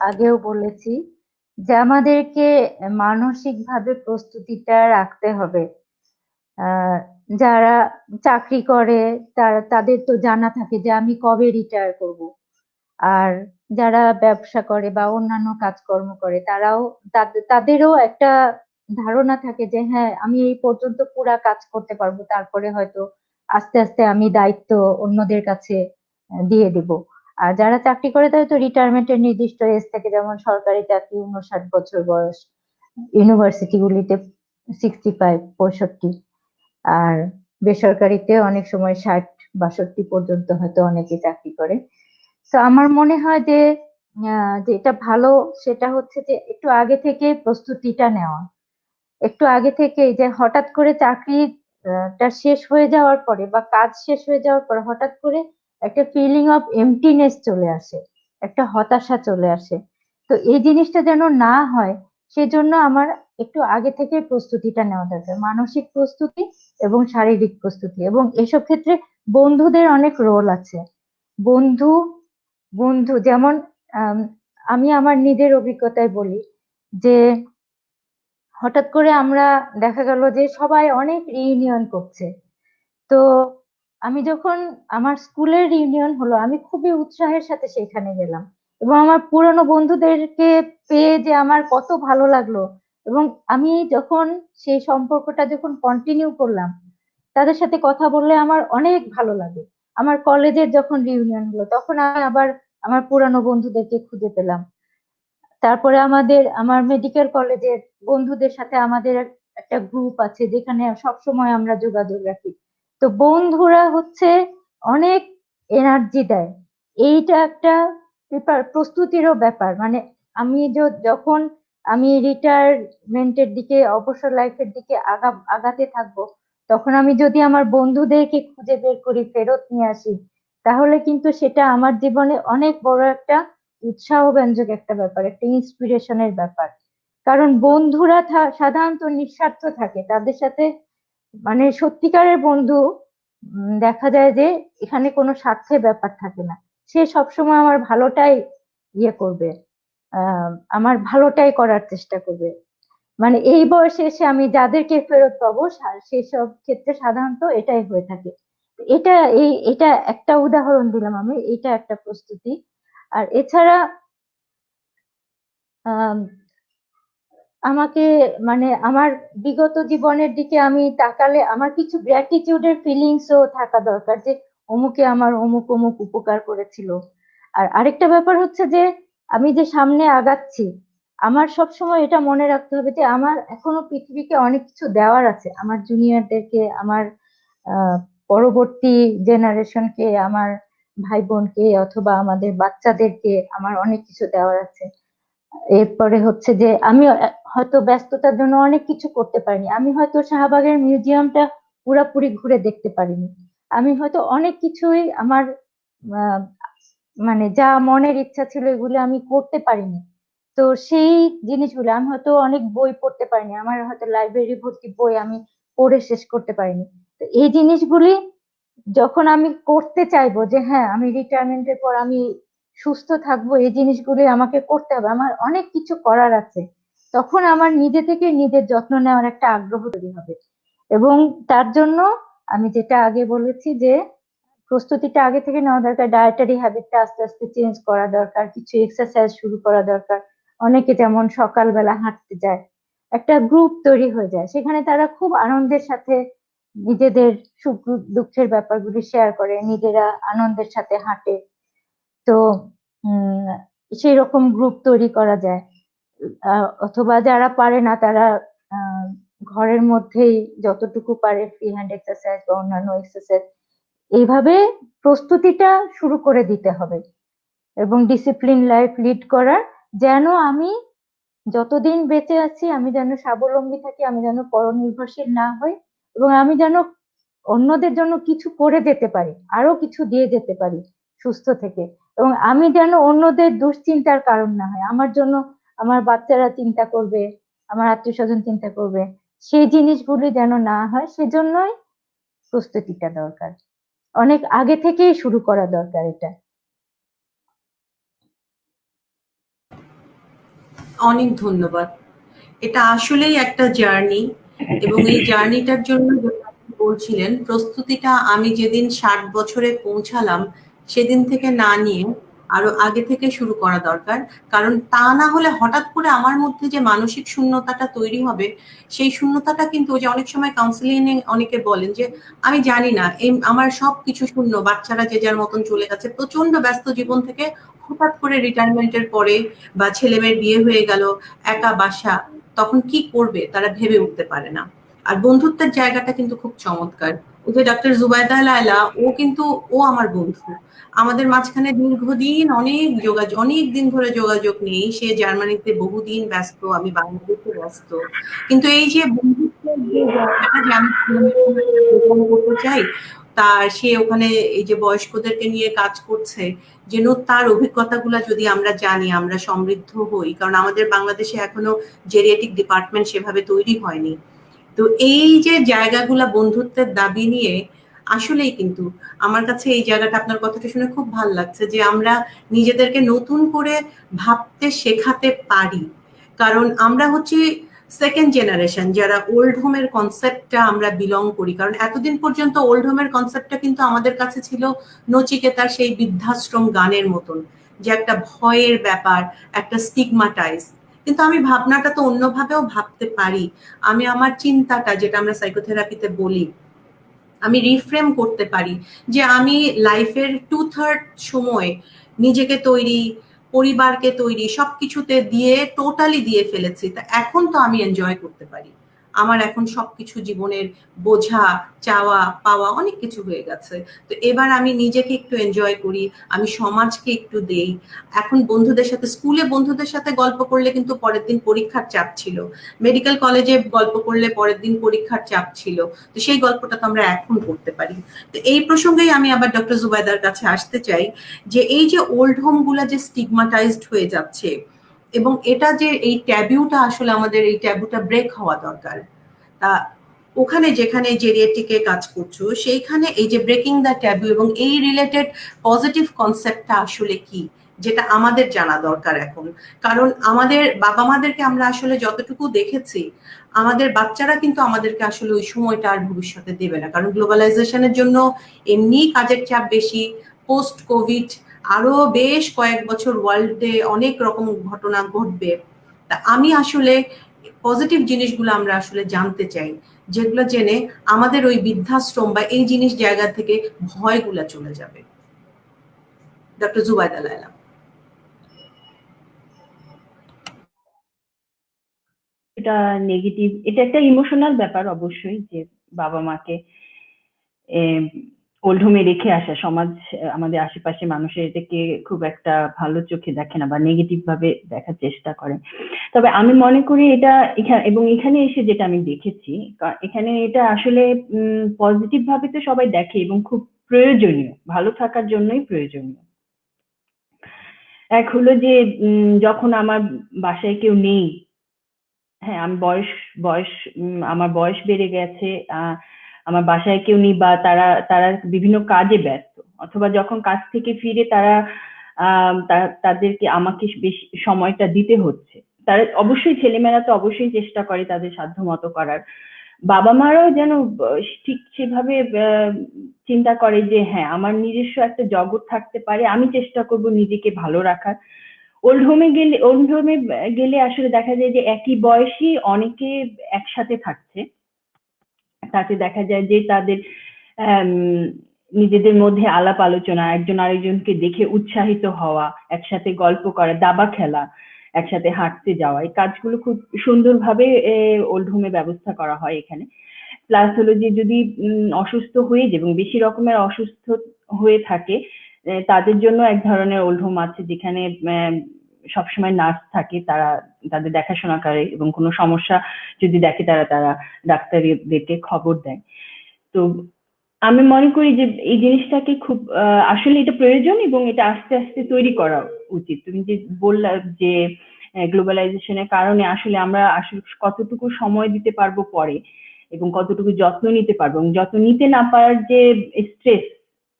আগেও বলেছি যে আমাদেরকে মানসিকভাবে প্রস্তুতিটা রাখতে হবে। আহ, যারা চাকরি করে তাদের তো জানা থাকে যে আমি কবে রিটায়ার করব। আর যারা ব্যবসা করে বা অন্যান্য কাজকর্ম করে তারাও তাদেরও একটা ধারণা থাকে যে হ্যাঁ আমি এই পর্যন্ত পুরা কাজ করতে পারবো, তারপরে হয়তো আস্তে আস্তে আমি দায়িত্ব অন্যদের কাছে দিয়ে দিব। আর যারা চাকরি করে তাদের তো রিটায়ারমেন্টের নির্দিষ্ট এজ থাকে, যেমন সরকারি চাকরি 59 বছর বয়স, ইউনিভার্সিটি গুলিতে 65 65। আর বেসরকারিতে অনেক সময় 60 62 পর্যন্ত হয়তো অনেকে চাকরি করে। তো আমার মনে হয় যে যেটা ভালো সেটা হচ্ছে যে একটু আগে থেকে প্রস্তুতিটা নেওয়া। একটু আগে থেকে যে হঠাৎ করে চাকরিটা শেষ হয়ে যাওয়ার পরে বা কাজ শেষ হয়ে যাওয়ার পরে হঠাৎ করে একটা ফিলিং অফ এমটিনেস চলে আসে, একটা হতাশা চলে আসে। তো এই জিনিসটা যেন না হয়, সেজন্য আমার একটু আগে থেকে প্রস্তুতিটা নেওয়া দরকার, মানসিক প্রস্তুতি এবং শারীরিক প্রস্তুতি। এবং এসব ক্ষেত্রে বন্ধুদের অনেক রোল আছে। বন্ধু বন্ধু যেমন আম, আমি আমার নিজের অভিজ্ঞতায় বলি যে হঠাৎ করে আমরা দেখা গেল যে সবাই অনেক রিইউনিয়ন করছে। তো আমি যখন আমার স্কুলের রিউনিয়ন হলো, আমি খুবই উৎসাহের সাথে সেখানে গেলাম এবং আমার পুরনো বন্ধুদেরকে পেয়ে যে আমার কত ভালো লাগলো। এবং আমি যখন সেই সম্পর্কটা যখন কন্টিনিউ করলাম, তাদের সাথে কথা বললে আমার অনেক ভালো লাগে। আমার কলেজের যখন রিউনিয়ন হলো তখন আমি আবার আমার পুরানো বন্ধুদেরকে খুঁজে পেলাম। তারপরে আমার মেডিকেল কলেজের বন্ধুদের সাথে আমাদের একটা গ্রুপ আছে যেখানে সব সময় আমরা যোগাযোগ রাখি। তো বন্ধুরা হচ্ছে অনেক এনার্জি দেয়। এইটা একটা ব্যাপার, প্রস্তুতিরও ব্যাপার। মানে আমি যখন আমি রিটায়ারমেন্টের দিকে, অবসর লাইফের দিকে আগাতে থাকবো, তখন আমি যদি আমার বন্ধুদেরকে খুঁজে বের করি, ফেরত নিয়ে আসি, তাহলে কিন্তু সেটা আমার জীবনে অনেক বড় একটা উৎসাহ ব্যঞ্জক একটা ব্যাপার, একটা ইন্সপিরেশনের ব্যাপার। কারণ বন্ধুরা সাধারণত নিঃস্বার্থ থাকে, তাদের সাথে মানে সত্যিকারের বন্ধু দেখা যায় যে এখানে কোনো স্বার্থের ব্যাপার থাকে না। সে সবসময় আমার ভালোটাই ইয়ে করবে, আমার ভালোটাই করার চেষ্টা করবে। মানে এই বয়সে এসে আমি যাদেরকে ফেরত পাবো সেসব ক্ষেত্রে সাধারণত এটাই হয়ে থাকে। এটা এটা একটা উদাহরণ দিলাম আমি, এটা একটা প্রস্তুতি। আর এছাড়া আম, আমাকে মানে আমার বিগত জীবনের দিকে আমি তাকালে আমার কিছু গ্র্যাটিটিউডের ফিলিংসও থাকা দরকার, যে অমুকে আমার অমুক অমুক উপকার করেছিল। আর আরেকটা ব্যাপার হচ্ছে যে আমি যে সামনে আগাচ্ছি, আমার সব সময় এটা মনে রাখতে হবে যে আমার এখনো পৃথিবীকে অনেক কিছু দেওয়ার আছে, আমার জুনিয়রদেরকে, আমার আহ পরবর্তী জেনারেশনকে, আমার ভাই বোনকে অথবা আমাদের বাচ্চাদেরকে আমার অনেক কিছু দেওয়ার আছে। এরপরে হচ্ছে যে আমি হয়তো ব্যস্ততার জন্য অনেক কিছু করতে পারিনি, আমি হয়তো শাহবাগের মিউজিয়ামটা পুরাপুরি ঘুরে দেখতে পারিনি, আমি হয়তো অনেক কিছুই আমার আহ, মানে যা মনের ইচ্ছা ছিল এগুলো আমি করতে পারিনি। তো সেই জিনিসগুলো আমি হয়তো অনেক বই পড়তে পারিনি, আমার হয়তো লাইব্রেরি ভর্তি বই আমি পড়ে শেষ করতে পারিনি। তো এই জিনিসগুলি যখন আমি করতে চাইবো যে হ্যাঁ আমি রিটায়ারমেন্টের পর আমি সুস্থ থাকবো, এই জিনিসগুলি আমাকে করতে হবে, আমার অনেক কিছু করার আছে, তখন আমার নিজে থেকে নিজের যত্ন নেওয়ার একটা আগ্রহ তৈরি হবে। এবং তার জন্য আমি যেটা আগে বলেছি যে প্রস্তুতিটা আগে থেকে নেওয়া দরকার, ডায়েটারি হ্যাবিটটা আস্তে আস্তে চেঞ্জ করা দরকার, কিছু এক্সারসাইজ শুরু করা দরকার। অনেকে যেমন সকালবেলা হাঁটতে যায়, একটা গ্রুপ তৈরি হয়ে যায়, সেখানে তারা খুব আনন্দের সাথে নিজেদের সুখ দুঃখের ব্যাপারগুলি শেয়ার করে, নিজেরা আনন্দের সাথে হাঁটে। তো উম সেই রকম গ্রুপ তৈরি করা যায়। অথবা যারা পারে না তারা ঘরের মধ্যেই যতটুকু পারে ফ্রি হ্যান্ড এক্সারসাইজ বা অন্যান্য এক্সারসাইজ এইভাবে প্রস্তুতিটা শুরু করে দিতে হবে এবং ডিসিপ্লিন লাইফ লিড করার, যেন আমি যতদিন বেঁচে আছি আমি যেন স্বাবলম্বী থাকি, আমি যেন পরনির্ভরশীল না হই, এবং আমি যেন অন্যদের জন্য কিছু করে যেতে পারি, আরো কিছু দিয়ে যেতে পারি সুস্থ থেকে, এবং আমি যেন অন্যদের দুশ্চিন্তার কারণ না হয়। আমার জন্য আমার বাচ্চারা চিন্তা করবে, আমার আত্মীয় স্বজন চিন্তা করবে, সেই জিনিসগুলি যেন না হয়, সেজন্যই প্রস্তুতিটা দরকার। অনেক আগে থেকেই শুরু করা দরকার এটা। অনেক ধন্যবাদ। এটা আসলেই একটা জার্নি, এবং এই জার্নিটার জন্য যেটা আপনি বলছিলেন, প্রস্তুতিটা আমি যেদিন 60 বছরে পৌঁছালাম সেদিন থেকে না নিয়ে আরো আগে থেকে শুরু করা দরকার। কারণ তা না হলে হঠাৎ করে আমার মধ্যে যে মানসিক শূন্যতাটা তৈরি হবে, সেই শূন্যতাটা কিন্তু, ওই যে অনেক সময় কাউন্সিলিং এ অনেকে বলেন যে আমি জানি না, আমার সবকিছু শূন্য, বাচ্চারা যে যার মতন চলে গেছে, প্রচন্ড ব্যস্ত জীবন থেকে হঠাৎ করে রিটায়ারমেন্টের পরে বা ছেলেমেয়ের বিয়ে হয়ে গেল, একা বাসা, তখন কি করবে তারা ভেবে উঠতে পারে না। আর বন্ধুত্বের জায়গাটা কিন্তু খুব চমৎকার। ওই যে ডক্টর জুবাইদা লায়লা, ও আমার বন্ধু। আমাদের মাঝখানে দীর্ঘদিন অনেক দিন ধরে যোগাযোগ নেই। সে জার্মানিতে বহুদিন ব্যস্ত, আমি বাংলাদেশে ব্যস্ত। কিন্তু এই যে বন্ধুত্বের যে জায়গাটা, যে আমি প্রোগ্রাম করতে চাই, সে ওখানে এই যে বয়স্কদেরকে নিয়ে কাজ করছে, যেন তার অভিজ্ঞতাগুলো যদি আমরা জানি, আমরা সমৃদ্ধ হই। কারণ আমাদের বাংলাদেশে এখনো জেরিয়াটিক ডিপার্টমেন্ট সেভাবে তৈরি হয়নি। তো এই যে জায়গাগুলা বন্ধুত্বের দাবি নিয়ে, আসলেই কিন্তু আমার কাছে এই জায়গাটা, আপনার কথাটা শুনে খুব ভালো লাগছে যে আমরা নিজেদেরকে নতুন করে ভাবতে শেখাতে পারি। কারণ আমরা হচ্ছে সেকেন্ড জেনারেশন যারা ওল্ড হোমের কনসেপ্টটা আমরা বিলং করি। কারণ এতদিন পর্যন্ত ওল্ড হোমের কনসেপ্টটা কিন্তু আমাদের কাছে ছিল নচিকেতার সেই বৃদ্ধাশ্রম গানের মতন, যে একটা ভয়ের ব্যাপার, একটা স্টিগমাটাইজ। কিন্তু আমি ভাবনাটা তো অন্যভাবেও ভাবতে পারি। আমি আমার চিন্তাটা, যেটা আমরা সাইকোথেরাপিতে বলি, আমি রিফ্রেম করতে পারি যে আমি লাইফের 2/3 সময় নিজেকে তৈরি, পরিবারকে তৈরি, সবকিছুতে দিয়ে টোটালি দিয়ে ফেলেছি। তা এখন তো আমি এনজয় করতে পারি। আমার এখন সবকিছু জীবনের বোঝা, চাওয়া পাওয়া অনেক কিছু হয়ে গেছে। তো এবার আমি নিজেকে একটু এনজয় করি, আমি সমাজকে একটু দেই। এখন স্কুলে বন্ধুদের সাথে গল্প করলে কিন্তু পরের দিন পরীক্ষার চাপ ছিল, মেডিকেল কলেজে গল্প করলে পরের দিন পরীক্ষার চাপ ছিল। তো সেই গল্পটা তো আমরা এখন করতে পারি। তো এই প্রসঙ্গেই আমি আবার ডক্টর জুবাইদার কাছে আসতে চাই, যে এই যে ওল্ড হোম গুলা যে স্টিগমাটাইজড হয়ে যাচ্ছে, এবং এটা যে এই ট্যাবুটা, আসলে আমাদের এই ট্যাবুটা ব্রেক হওয়া দরকার। তা ওখানে যেখানে জেরিয়াট্রিকে কাজ করছো, সেইখানে এই যে ব্রেকিং দ্য ট্যাবু এবং এই রিলেটেড পজিটিভ কনসেপ্টটা আসলে কি, যেটা আমাদের জানা দরকার এখন। কারণ আমাদের বাবা মাদেরকে আমরা আসলে যতটুকু দেখেছি, আমাদের বাচ্চারা কিন্তু আমাদেরকে আসলে ওই সময়টা আর ভবিষ্যতে দেবে না। কারণ গ্লোবালাইজেশনের জন্য এমনি কাজের চাপ বেশি, পোস্ট কোভিড আরো বেশ কয়েক বছর ওয়ার্ল্ডে অনেক রকম ঘটনা ঘটবে। তা আমি আসলে পজিটিভ জিনিসগুলো আমরা আসলে জানতে চাই, যেগুলো জেনে আমাদের ওই বৃদ্ধাশ্রম বা এই জিনিস জায়গা থেকে ভয়গুলা চলে যাবে। ডক্টর জুবাইদা লায়লা। এটা নেগেটিভ, এটা একটা ইমোশনাল ব্যাপার অবশ্যই, যে বাবা মাকে ওল্ড হোমে রেখে আসা সমাজ, আমাদের আশেপাশে মানুষের এটাকে খুব একটা ভালো চোখে দেখে না বা নেগেটিভ ভাবে দেখার চেষ্টা করে। তবে আমি মনে করি এটা এখানে এসে যেটা আমি দেখেছি, এখানে এটা আসলে পজিটিভ ভাবে তো সবাই দেখে এবং খুব প্রয়োজনীয়, ভালো থাকার জন্যই প্রয়োজনীয়। এক হলো যে যখন আমার বাসায় কেউ নেই, হ্যাঁ আমি আমার বয়স বেড়ে গেছে, আমার বাসায় কেউ নেই বা তারা বিভিন্ন কাজে ব্যস্ত, অথবা যখন কাজ থেকে ফিরে তারা তাদেরকে আমাকে বেশি সময়টা দিতে হচ্ছে। তারা অবশ্যই, ছেলেমেয়েরা তো অবশ্যই চেষ্টা করে তাদের সাধ্যমতো করার। বাবা মারাও যেন ঠিক সেভাবে চিন্তা করে যে হ্যাঁ আমার নিজস্ব একটা জগৎ থাকতে পারে, আমি চেষ্টা করব নিজেকে ভালো রাখার। ওল্ড হোমে গেলে আসলে দেখা যায় যে একই বয়সী অনেকে একসাথে থাকছে, তাতে দেখা যায় যে তাদের নিজেদের মধ্যে আলাপ আলোচনা, একজন আরেকজনকে দেখে উৎসাহিত হওয়া, একসাথে গল্প করা, দাবা খেলা, একসাথে হাঁটতে যাওয়া, এই কাজগুলো খুব সুন্দরভাবে ওল্ড হোমে ব্যবস্থা করা হয় এখানে। প্লাস হলো যে যদি অসুস্থ হয়ে যায় এবং বেশি রকমের অসুস্থ হয়ে থাকে, তাদের জন্য এক ধরনের ওল্ড হোম আছে যেখানে সবসময় নার্স থাকে, তারা তাদের দেখাশোনা করে এবং কোনো সমস্যা যদি দেখে তারা ডাক্তারদেরকে খবর দেয়। তো আমি মনে করি যে এই জিনিসটাকে খুব আসলে এটা প্রয়োজন এবং এটা আস্তে আস্তে তৈরি করা উচিত। তুমি যে বললা যে গ্লোবালাইজেশনের কারণে আসলে আমরা আসলে কতটুকু সময় দিতে পারবো পরে এবং কতটুকু যত্ন নিতে পারবো, এবং যত্ন নিতে না পারার যে স্ট্রেস,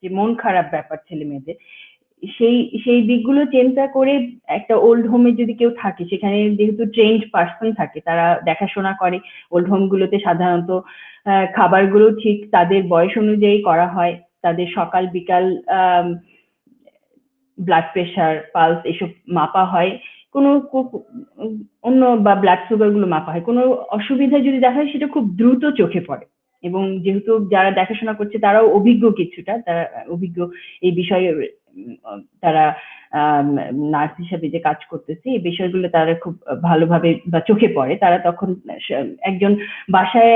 যে মন খারাপ ব্যাপার ছেলে মেয়েদের, সেই সেই দিকগুলো চিন্তা করে একটা ওল্ড হোমে যদি কেউ থাকে, সেখানে যেহেতু ট্রেন্ড পার্সন থাকে, তারা দেখাশোনা করে। ওল্ড হোম গুলোতে সাধারণত খাবারগুলো ঠিক তাদের বয়স অনুযায়ী করা হয়, তাদের সকাল বিকাল ব্লাড প্রেশার, পালস এসব মাপা হয়, কোনো অন্য বা ব্লাড সুগার গুলো মাপা হয়। কোনো অসুবিধা যদি দেখা হয় সেটা খুব দ্রুত চোখে পড়ে, এবং যেহেতু যারা দেখাশোনা করছে তারাও অভিজ্ঞ, কিছুটা তারা অভিজ্ঞ এই বিষয়ে, তারা নার্স হিসাবে যে কাজ করতেছে এই বিষয়গুলো তারা খুব ভালোভাবে বা চোখে পড়ে। তারা তখন একজন বাসায়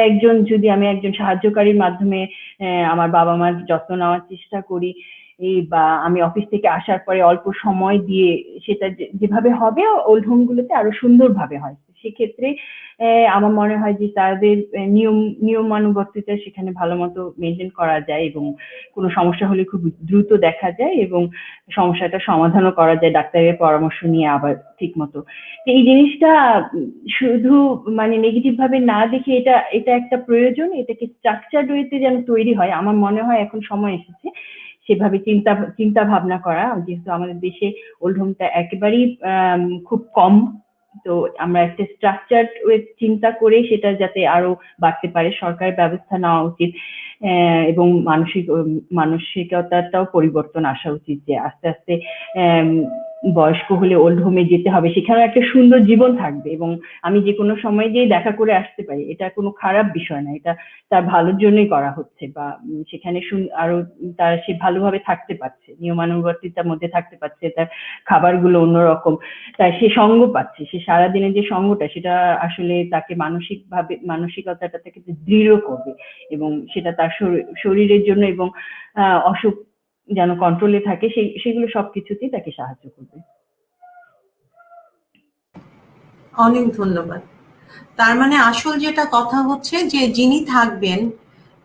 যদি আমি একজন সাহায্যকারীর মাধ্যমে আমার বাবা মার যত্ন নেওয়ার চেষ্টা করি, বা আমি অফিস থেকে আসার পরে অল্প সময় দিয়ে সেটা যেভাবে হবে ওল্ড হোম গুলোতে আরো সুন্দরভাবে হয়, সেক্ষেত্রে আমার মনে হয় যে তাদের নিয়মানুবর্তিতা সেখানে ভালো মতো মেনটেন করা যায় এবং কোনো সমস্যা হলে খুব দ্রুত দেখা যায় এবং সমস্যাটা সমাধানও করা যায় ডাক্তারের পরামর্শ নিয়ে আবার ঠিক মতো। এই জিনিসটা শুধু মানে নেগেটিভ ভাবে না দেখে এটা একটা প্রয়োজন, এটাকে স্ট্রাকচার্ড ওয়েতে যেন তৈরি হয়। আমার মনে হয় এখন সময় এসেছে সেভাবে চিন্তা ভাবনা করা, যেহেতু আমাদের দেশে ওল্ড হোমটা একেবারেই খুব কম। তো আমরা একটা স্ট্রাকচার্ড ওয়ে চিন্তা করে সেটা যাতে আরো বাড়তে পারে, সরকারের ব্যবস্থা নেওয়া উচিত, এবং মানসিকতাটাও পরিবর্তন আসা উচিত যে আস্তে আস্তে বয়স্ক হলে ওল্ড হোমে যেতে হবে, সেখানে একটা সুন্দর জীবন থাকবে এবং আমি যে কোনো সময় গিয়ে দেখা করে আসতে পারি, এটা কোনো খারাপ বিষয় না, এটা তার ভালোর জন্যই করা হচ্ছে, বা সেখানে আরো সে ভালোভাবে থাকতে পারছে, নিয়মানুবর্তিতার মধ্যে থাকতে পারছে, তার খাবারগুলো অন্যরকম, তাই সে সঙ্গ পাচ্ছে, সে সারাদিনের যে সঙ্গটা সেটা আসলে তাকে মানসিকতাটা থেকে দৃঢ় করবে এবং সেটা তার শরীরের জন্য এবং অসুখ যেন কন্ট্রোলে থাকে সেগুলো সবকিছুতেই তাকে সাহায্য করবে। অনেক ধন্যবাদ। তার মানে আসল যেটা কথা হচ্ছে যে যিনি থাকবেন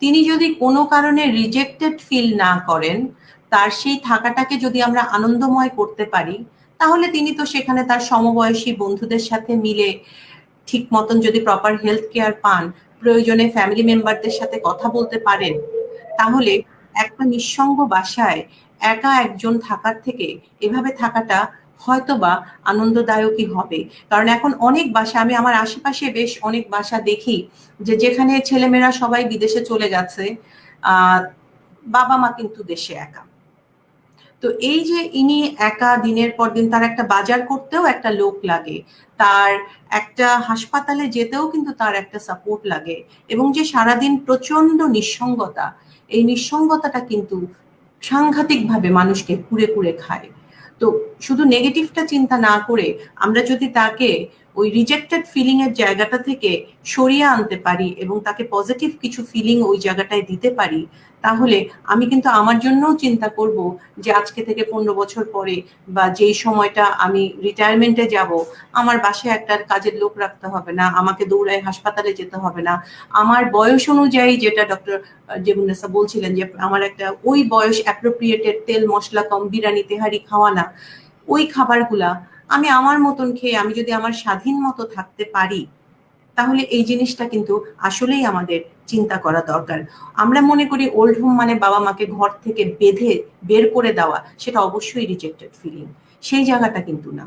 তিনি যদি কোনো কারণে রিজেক্টেড ফিল না করেন, তার সেই থাকাটাকে যদি আমরা আনন্দময় করতে পারি, তাহলে তিনি তো সেখানে তার সমবয়সী বন্ধুদের সাথে মিলে ঠিক মতন যদি প্রপার হেলথ কেয়ার পান, প্রয়োজনে ফ্যামিলি মেম্বারদের সাথে কথা বলতে পারেন, তাহলে একটা নিঃসঙ্গ বাসায় একা একজন থাকার থেকে এভাবে থাকাটা হয়তোবা আনন্দদায়কই হবে। কারণ এখন অনেক বাসা, আমি আমার আশেপাশে বেশ অনেক বাসা দেখি যেখানে ছেলেমেয়েরা সবাই বিদেশে চলে গেছে, বাবা মা কিন্তু দেশে একা। তো এই যে ইনি একা দিনের পর দিন, তার একটা বাজার করতেও একটা লোক লাগে, তার একটা হাসপাতালে যেতেও কিন্তু তার একটা সাপোর্ট লাগে, এবং যে সারাদিন প্রচন্ড নিঃসঙ্গতা, এই নিঃসঙ্গতাটা কিন্তু সাংঘাতিকভাবে মানুষকে কুড়ে কুড়ে খায়। তো শুধু নেগেটিভটা চিন্তা না করে আমরা যদি তাকে ওই রিজেক্টেড ফিলিং এর জায়গাটা থেকে সরিয়ে আনতে পারি এবং তাকে পজিটিভ কিছু ফিলিং ওই জায়গাটায় দিতে পারি, তাহলে আমি কিন্তু আমার জন্যও চিন্তা করব যে আজকে থেকে 15 বছর পরে বা যেই সময়টা আমি রিটায়ারমেন্টে যাব, আমার বাসায় একটা কাজের লোক রাখতে হবে না, আমাকে দৌড়ায় হাসপাতালে যেতে হবে না, আমার বয়স অনুযায়ী, যেটা ডক্টর জেবুন্নেসা বলছিলেন যে আমার একটা ওই বয়স অ্যাপ্রোপ্রিয়েটেড তেল মশলা কম বিরিয়ানি তেহারি খাওয়া না, ওই খাবারগুলা আমি আমার মতন খেয়ে আমি যদি আমার স্বাধীন মতো থাকতে পারি, তাহলে এই জিনিসটা কিন্তু আসলেই আমাদের চিন্তা করা দরকার। আমরা মনে করি ওল্ড হোম মানে বাবা মাকে ঘর থেকে বেঁধে বের করে দেওয়া, সেটা অবশ্যই রিজেক্টেড ফিলিং, সেই জায়গাটা কিন্তু না।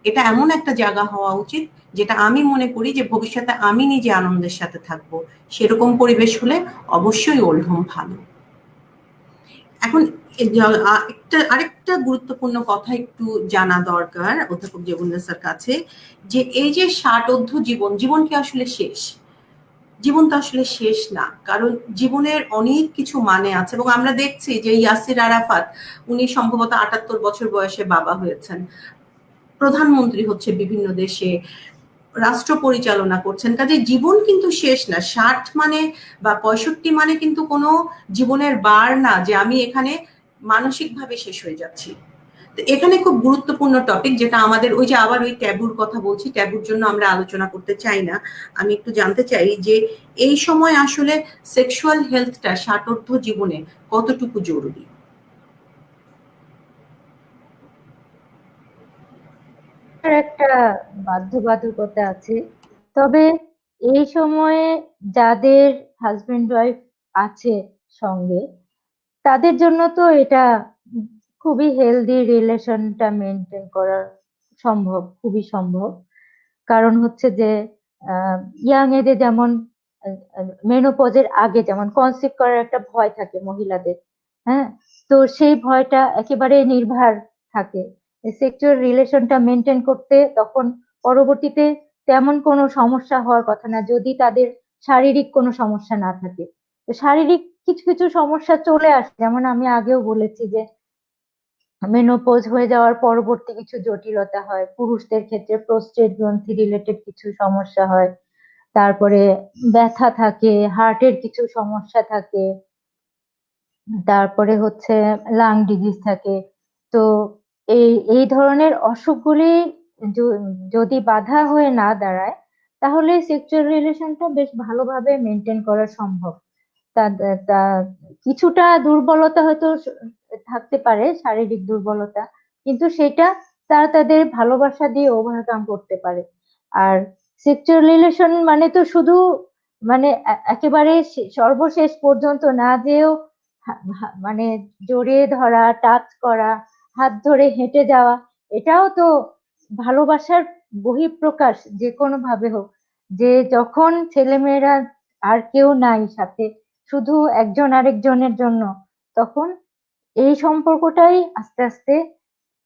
এটা এমন একটা জায়গা হওয়া উচিত যেটা আমি মনে করি যে ভবিষ্যতে আমি নিজে আনন্দের সাথে থাকবো, সেরকম পরিবেশ হলে অবশ্যই ওল্ড হোম ভালো। এখন আরেকটা গুরুত্বপূর্ণ কথা একটু জানা দরকার অধ্যাপক জেবুন্নেসার কাছে, যে এই যে 60 জীবন কি আসলে শেষ? জীবন তো আসলে শেষ না, কারণ জীবনের অনেক কিছু মানে আছে, এবং আমরা দেখছি যে ইয়াসির আরাফাত, উনি সম্ভবত 78 বছর বয়সে বাবা হয়েছেন। প্রধানমন্ত্রী হচ্ছে বিভিন্ন দেশে, রাষ্ট্র পরিচালনা করছেন, কাজে জীবন কিন্তু শেষ না। 60 মানে বা 65 মানে কিন্তু কোনো জীবনের বার না যে আমি এখানে মানসিকভাবে শেষ হয়ে যাচ্ছি। তো এখানে খুব গুরুত্বপূর্ণ টপিক, যেটা আমাদের ওই যে আবার ওই ট্যাবুর কথা বলছি, ট্যাবুর জন্য আমরা আলোচনা করতে চাই না। আমি একটু জানতে চাই যে এই সময় আসলে সেক্সুয়াল হেলথটা ষাটোর্ধ্ব জীবনে কতটুকু জরুরি? একটা বাধ্যবাধকতা আছে, তবে এই সময়ে যাদের হাজবেন্ড ওয়াইফ আছে সঙ্গে, তাদের জন্য তো এটা খুবই হেলদি রিলেশনটা মেনটেন করা সম্ভব, খুবই সম্ভব। কারণ হচ্ছে যে ইয়াং এজে যেমন মেনোপজের আগে যেমন কনসিভ করার একটা ভয় থাকে মহিলাদের, হ্যাঁ, তো সেই ভয়টা একেবারে নির্ভর থাকে সেক্সুয়াল রিলেশনটা মেনটেন করতে, তখন পরবর্তীতে তেমন কোনো সমস্যা হওয়ার কথা না যদি তাদের শারীরিক কোনো সমস্যা না থাকে। তো শারীরিক কিছু কিছু সমস্যা চলে আসে, যেমন আমি আগেও বলেছি যে মেনোপজ হয়ে যাওয়ার পরবর্তী কিছু জটিলতা হয়, পুরুষদের ক্ষেত্রে প্রোস্টেট গ্রন্থি রিলেটেড কিছু সমস্যা হয়, তারপরে ব্যথা থাকে, হার্টের কিছু সমস্যা থাকে, তারপরে হচ্ছে লাং ডিজিজ থাকে। তো এই এই ধরনের অসুখগুলি যদি বাধা হয়ে না দাঁড়ায়, তাহলে সেক্সুয়াল রিলেশনটা বেশ ভালোভাবে মেনটেন করা সম্ভব। তা তা কিছুটা দুর্বলতা হয়তো থাকতে পারে, শারীরিক দুর্বলতা, কিন্তু সেটা তারা তাদের ভালোবাসা দিয়ে ওভারকাম করতে পারে। আর সেক্সুয়াল রিলেশন মানে তো শুধু মানে একেবারে সর্বশেষ পর্যন্ত না যেও মানে জড়িয়ে ধরা, টাচ করা, হাত ধরে হেঁটে যাওয়া, এটাও তো ভালোবাসার বহিঃপ্রকাশ যে কোনো ভাবে হোক। যে যখন ছেলেমেয়েরা আর কেউ নাই সাথে, শুধু একজন আরেকজনের জন্য, তখন এই সম্পর্কটাই আস্তে আস্তে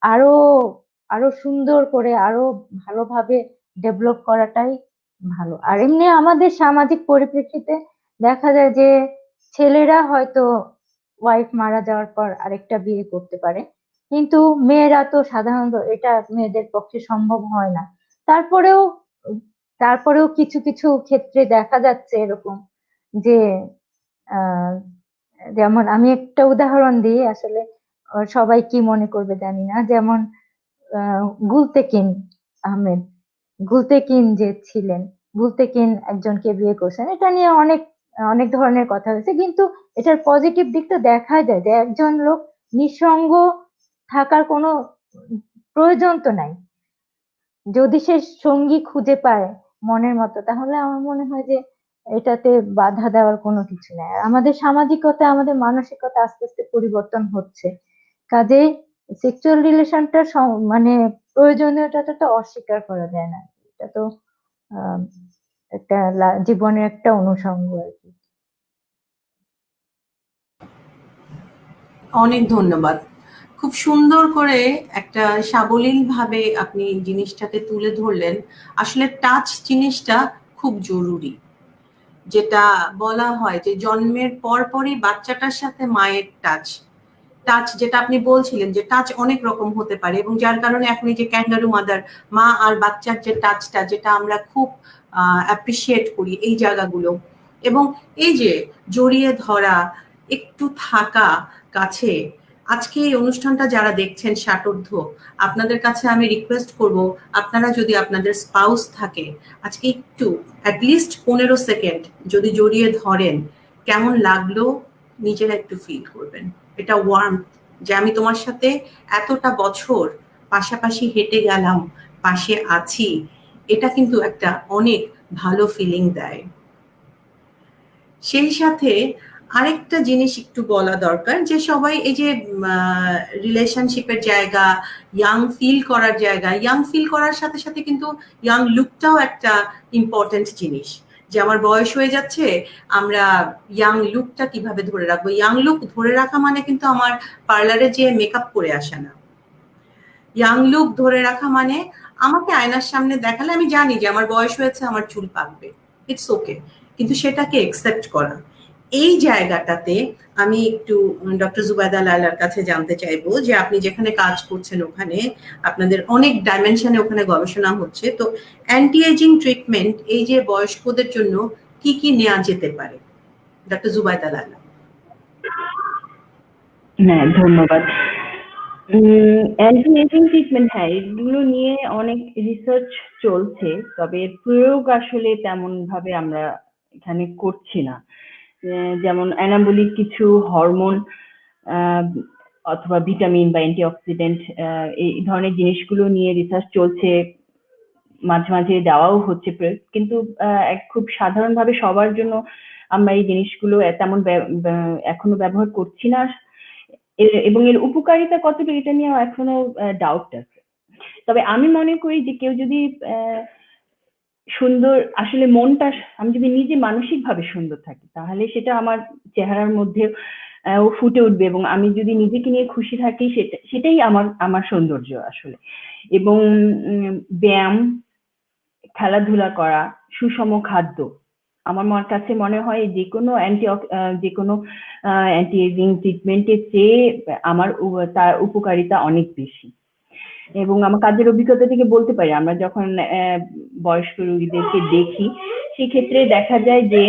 আরো আরো সুন্দর করে আরো ভালোভাবে ডেভেলপ করাটাই ভালো। আর এমনি আমাদের সামাজিক পরিপ্রেক্ষিতে দেখা যায় যে ছেলেরা হয়তো ওয়াইফ মারা যাওয়ার পর আরেকটা বিয়ে করতে পারে, কিন্তু মেয়েরা তো সাধারণত এটা মেয়েদের পক্ষে সম্ভব হয় না। তারপরেও তারপরেও কিছু কিছু ক্ষেত্রে দেখা যাচ্ছে এরকম যে আহ যেমন আমি একটা উদাহরণ দিই, আসলে সবাই কি মনে করবে জানি না, যেমন গুলতেকিন আহমেদ, গুলতেকিন যে ছিলেন, গুলতেকিন একজনকে বিয়ে করছেন, এটা নিয়ে অনেক অনেক ধরনের কথা হয়েছে, কিন্তু এটার পজিটিভ দিকটা দেখা যায় যে একজন লোক নিঃসঙ্গ থাকার কোনো প্রয়োজন তো নাই, যদি সে সঙ্গী খুঁজে পায় মনের মতো, তাহলে আমার মনে হয় যে এটাতে বাধা দেওয়ার কোনো কিছু নেই। আর আমাদের সামাজিকতা, আমাদের মানসিকতা আস্তে আস্তে পরিবর্তন হচ্ছে, কাজেই সেক্সুয়াল রিলেশনটা মানে প্রয়োজনীয়তাটা তো অস্বীকার করা যায় না। এটা তো আহ একটা জীবনের একটা অনুষঙ্গ আর কি। অনেক ধন্যবাদ। খুব সুন্দর করে একটা সাবলীল ভাবে আপনি জিনিসটাকে তুলে ধরলেন। আসলে টাচ জিনিসটা খুব জরুরি। যেটা বলা হয় যে জন্মের পরপরই বাচ্চাটার সাথে মায়ের টাচ, টাচ যেটা আপনি বলছিলেন যে টাচ অনেক রকম হতে পারে, এবং যার কারণে এখন এই যে ক্যাঙ্গারু মাদার, মা আর বাচ্চার যে টাচটা, যেটা আমরা খুব অ্যাপ্রিসিয়েট করি এই জায়গাগুলো, এবং এই যে জড়িয়ে ধরা, একটু থাকা কাছে। আজকে এই অনুষ্ঠানটা যারা দেখছেন ষাটোর্ধ্ব, আপনাদের কাছে আমি রিকোয়েস্ট করব, আপনারা যদি আপনাদের স্পাউস থাকে, আজকে একটু অ্যাটলিস্ট 15 সেকেন্ড যদি জড়িয়ে ধরেন, কেমন লাগলো নিজেরা একটু ফিল করবেন। এটা ওয়ার্ম, যে আমি তোমার সাথে এতটা বছর পাশাপাশি হেঁটে গেলাম, পাশে আছি, এটা কিন্তু একটা অনেক ভালো ফিলিং দেয়। সেই সাথে আরেকটা জিনিস একটু বলা দরকার, যে সবাই এই যে রিলেশনশিপের জায়গা, ইয়াং ফিল করার জায়গা, ইয়াং ফিল করার সাথে সাথে কিন্তু ইয়াং লুকটাও একটা ইম্পর্টেন্ট জিনিস। যে আমার বয়স হয়ে যাচ্ছে, আমরা ইয়াং লুকটা কিভাবে ধরে রাখবো? ইয়াং লুক ধরে রাখা মানে কিন্তু আমার পার্লারে যে মেকআপ করে আসা না। ইয়াং লুক ধরে রাখা মানে আমাকে আয়নার সামনে দেখালে আমি জানি যে আমার বয়স হয়েছে, আমার চুল পাকবে, ইটস ওকে, কিন্তু সেটাকে একসেপ্ট করা। এই জায়গাটাতে আমি একটু ডক্টর জুবাইদা লায়লার কাছে জানতে চাইবো যে আপনি যেখানে কাজ করছেন ওখানে আপনাদের অনেক ডাইমেনশনে ওখানে গবেষণা হচ্ছে, তো অ্যান্টি এজিং ট্রিটমেন্ট এই যে বয়স্কদের জন্য কি কি নেওয়া যেতে পারে? ডক্টর জুবাইদা লায়লা। হ্যাঁ, ধন্যবাদ। অ্যান্টি এজিং ট্রিটমেন্ট, হ্যাঁ, এগুলো নিয়ে অনেক রিসার্চ চলছে, তবে এর প্রয়োগ আসলে তেমন ভাবে আমরা এখানে করছি না। যেমন অ্যানাবলিক কিছু হরমোন অথবা ভিটামিন বা অ্যান্টিঅক্সিডেন্ট এই ধরনের জিনিসগুলো নিয়ে রিসার্চ চলছে, মাঝে মাঝে দেওয়াও হচ্ছে প্রয়োগ, কিন্তু খুব সাধারণভাবে সবার জন্য আমরা এই জিনিসগুলো তেমন এখনো ব্যবহার করছি না, এবং এর উপকারিতা কতটুকু এটা নিয়ে এখনো ডাউট আছে। তবে আমি মনে করি যে কেউ যদি সুন্দর, আসলে মনটা, আমি যদি নিজে মানসিক ভাবে সুন্দর থাকি তাহলে সেটা আমার চেহারার মধ্যে ফুটে উঠবে, এবং আমি যদি নিজেকে নিয়ে খুশি থাকি সেটাই আমার সৌন্দর্য আসলে। এবং ব্যায়াম, খেলাধুলা করা, সুষম খাদ্য, আমার কাছে মনে হয় যে কোনো অ্যান্টি এজিং ট্রিটমেন্টের চেয়ে তার উপকারিতা অনেক বেশি। এবং আমার কাজের অভিজ্ঞতা থেকে বলতে পারি, আমরা যখন বয়স্ক রোগীদেরকে দেখি সেক্ষেত্রে দেখা যায় যে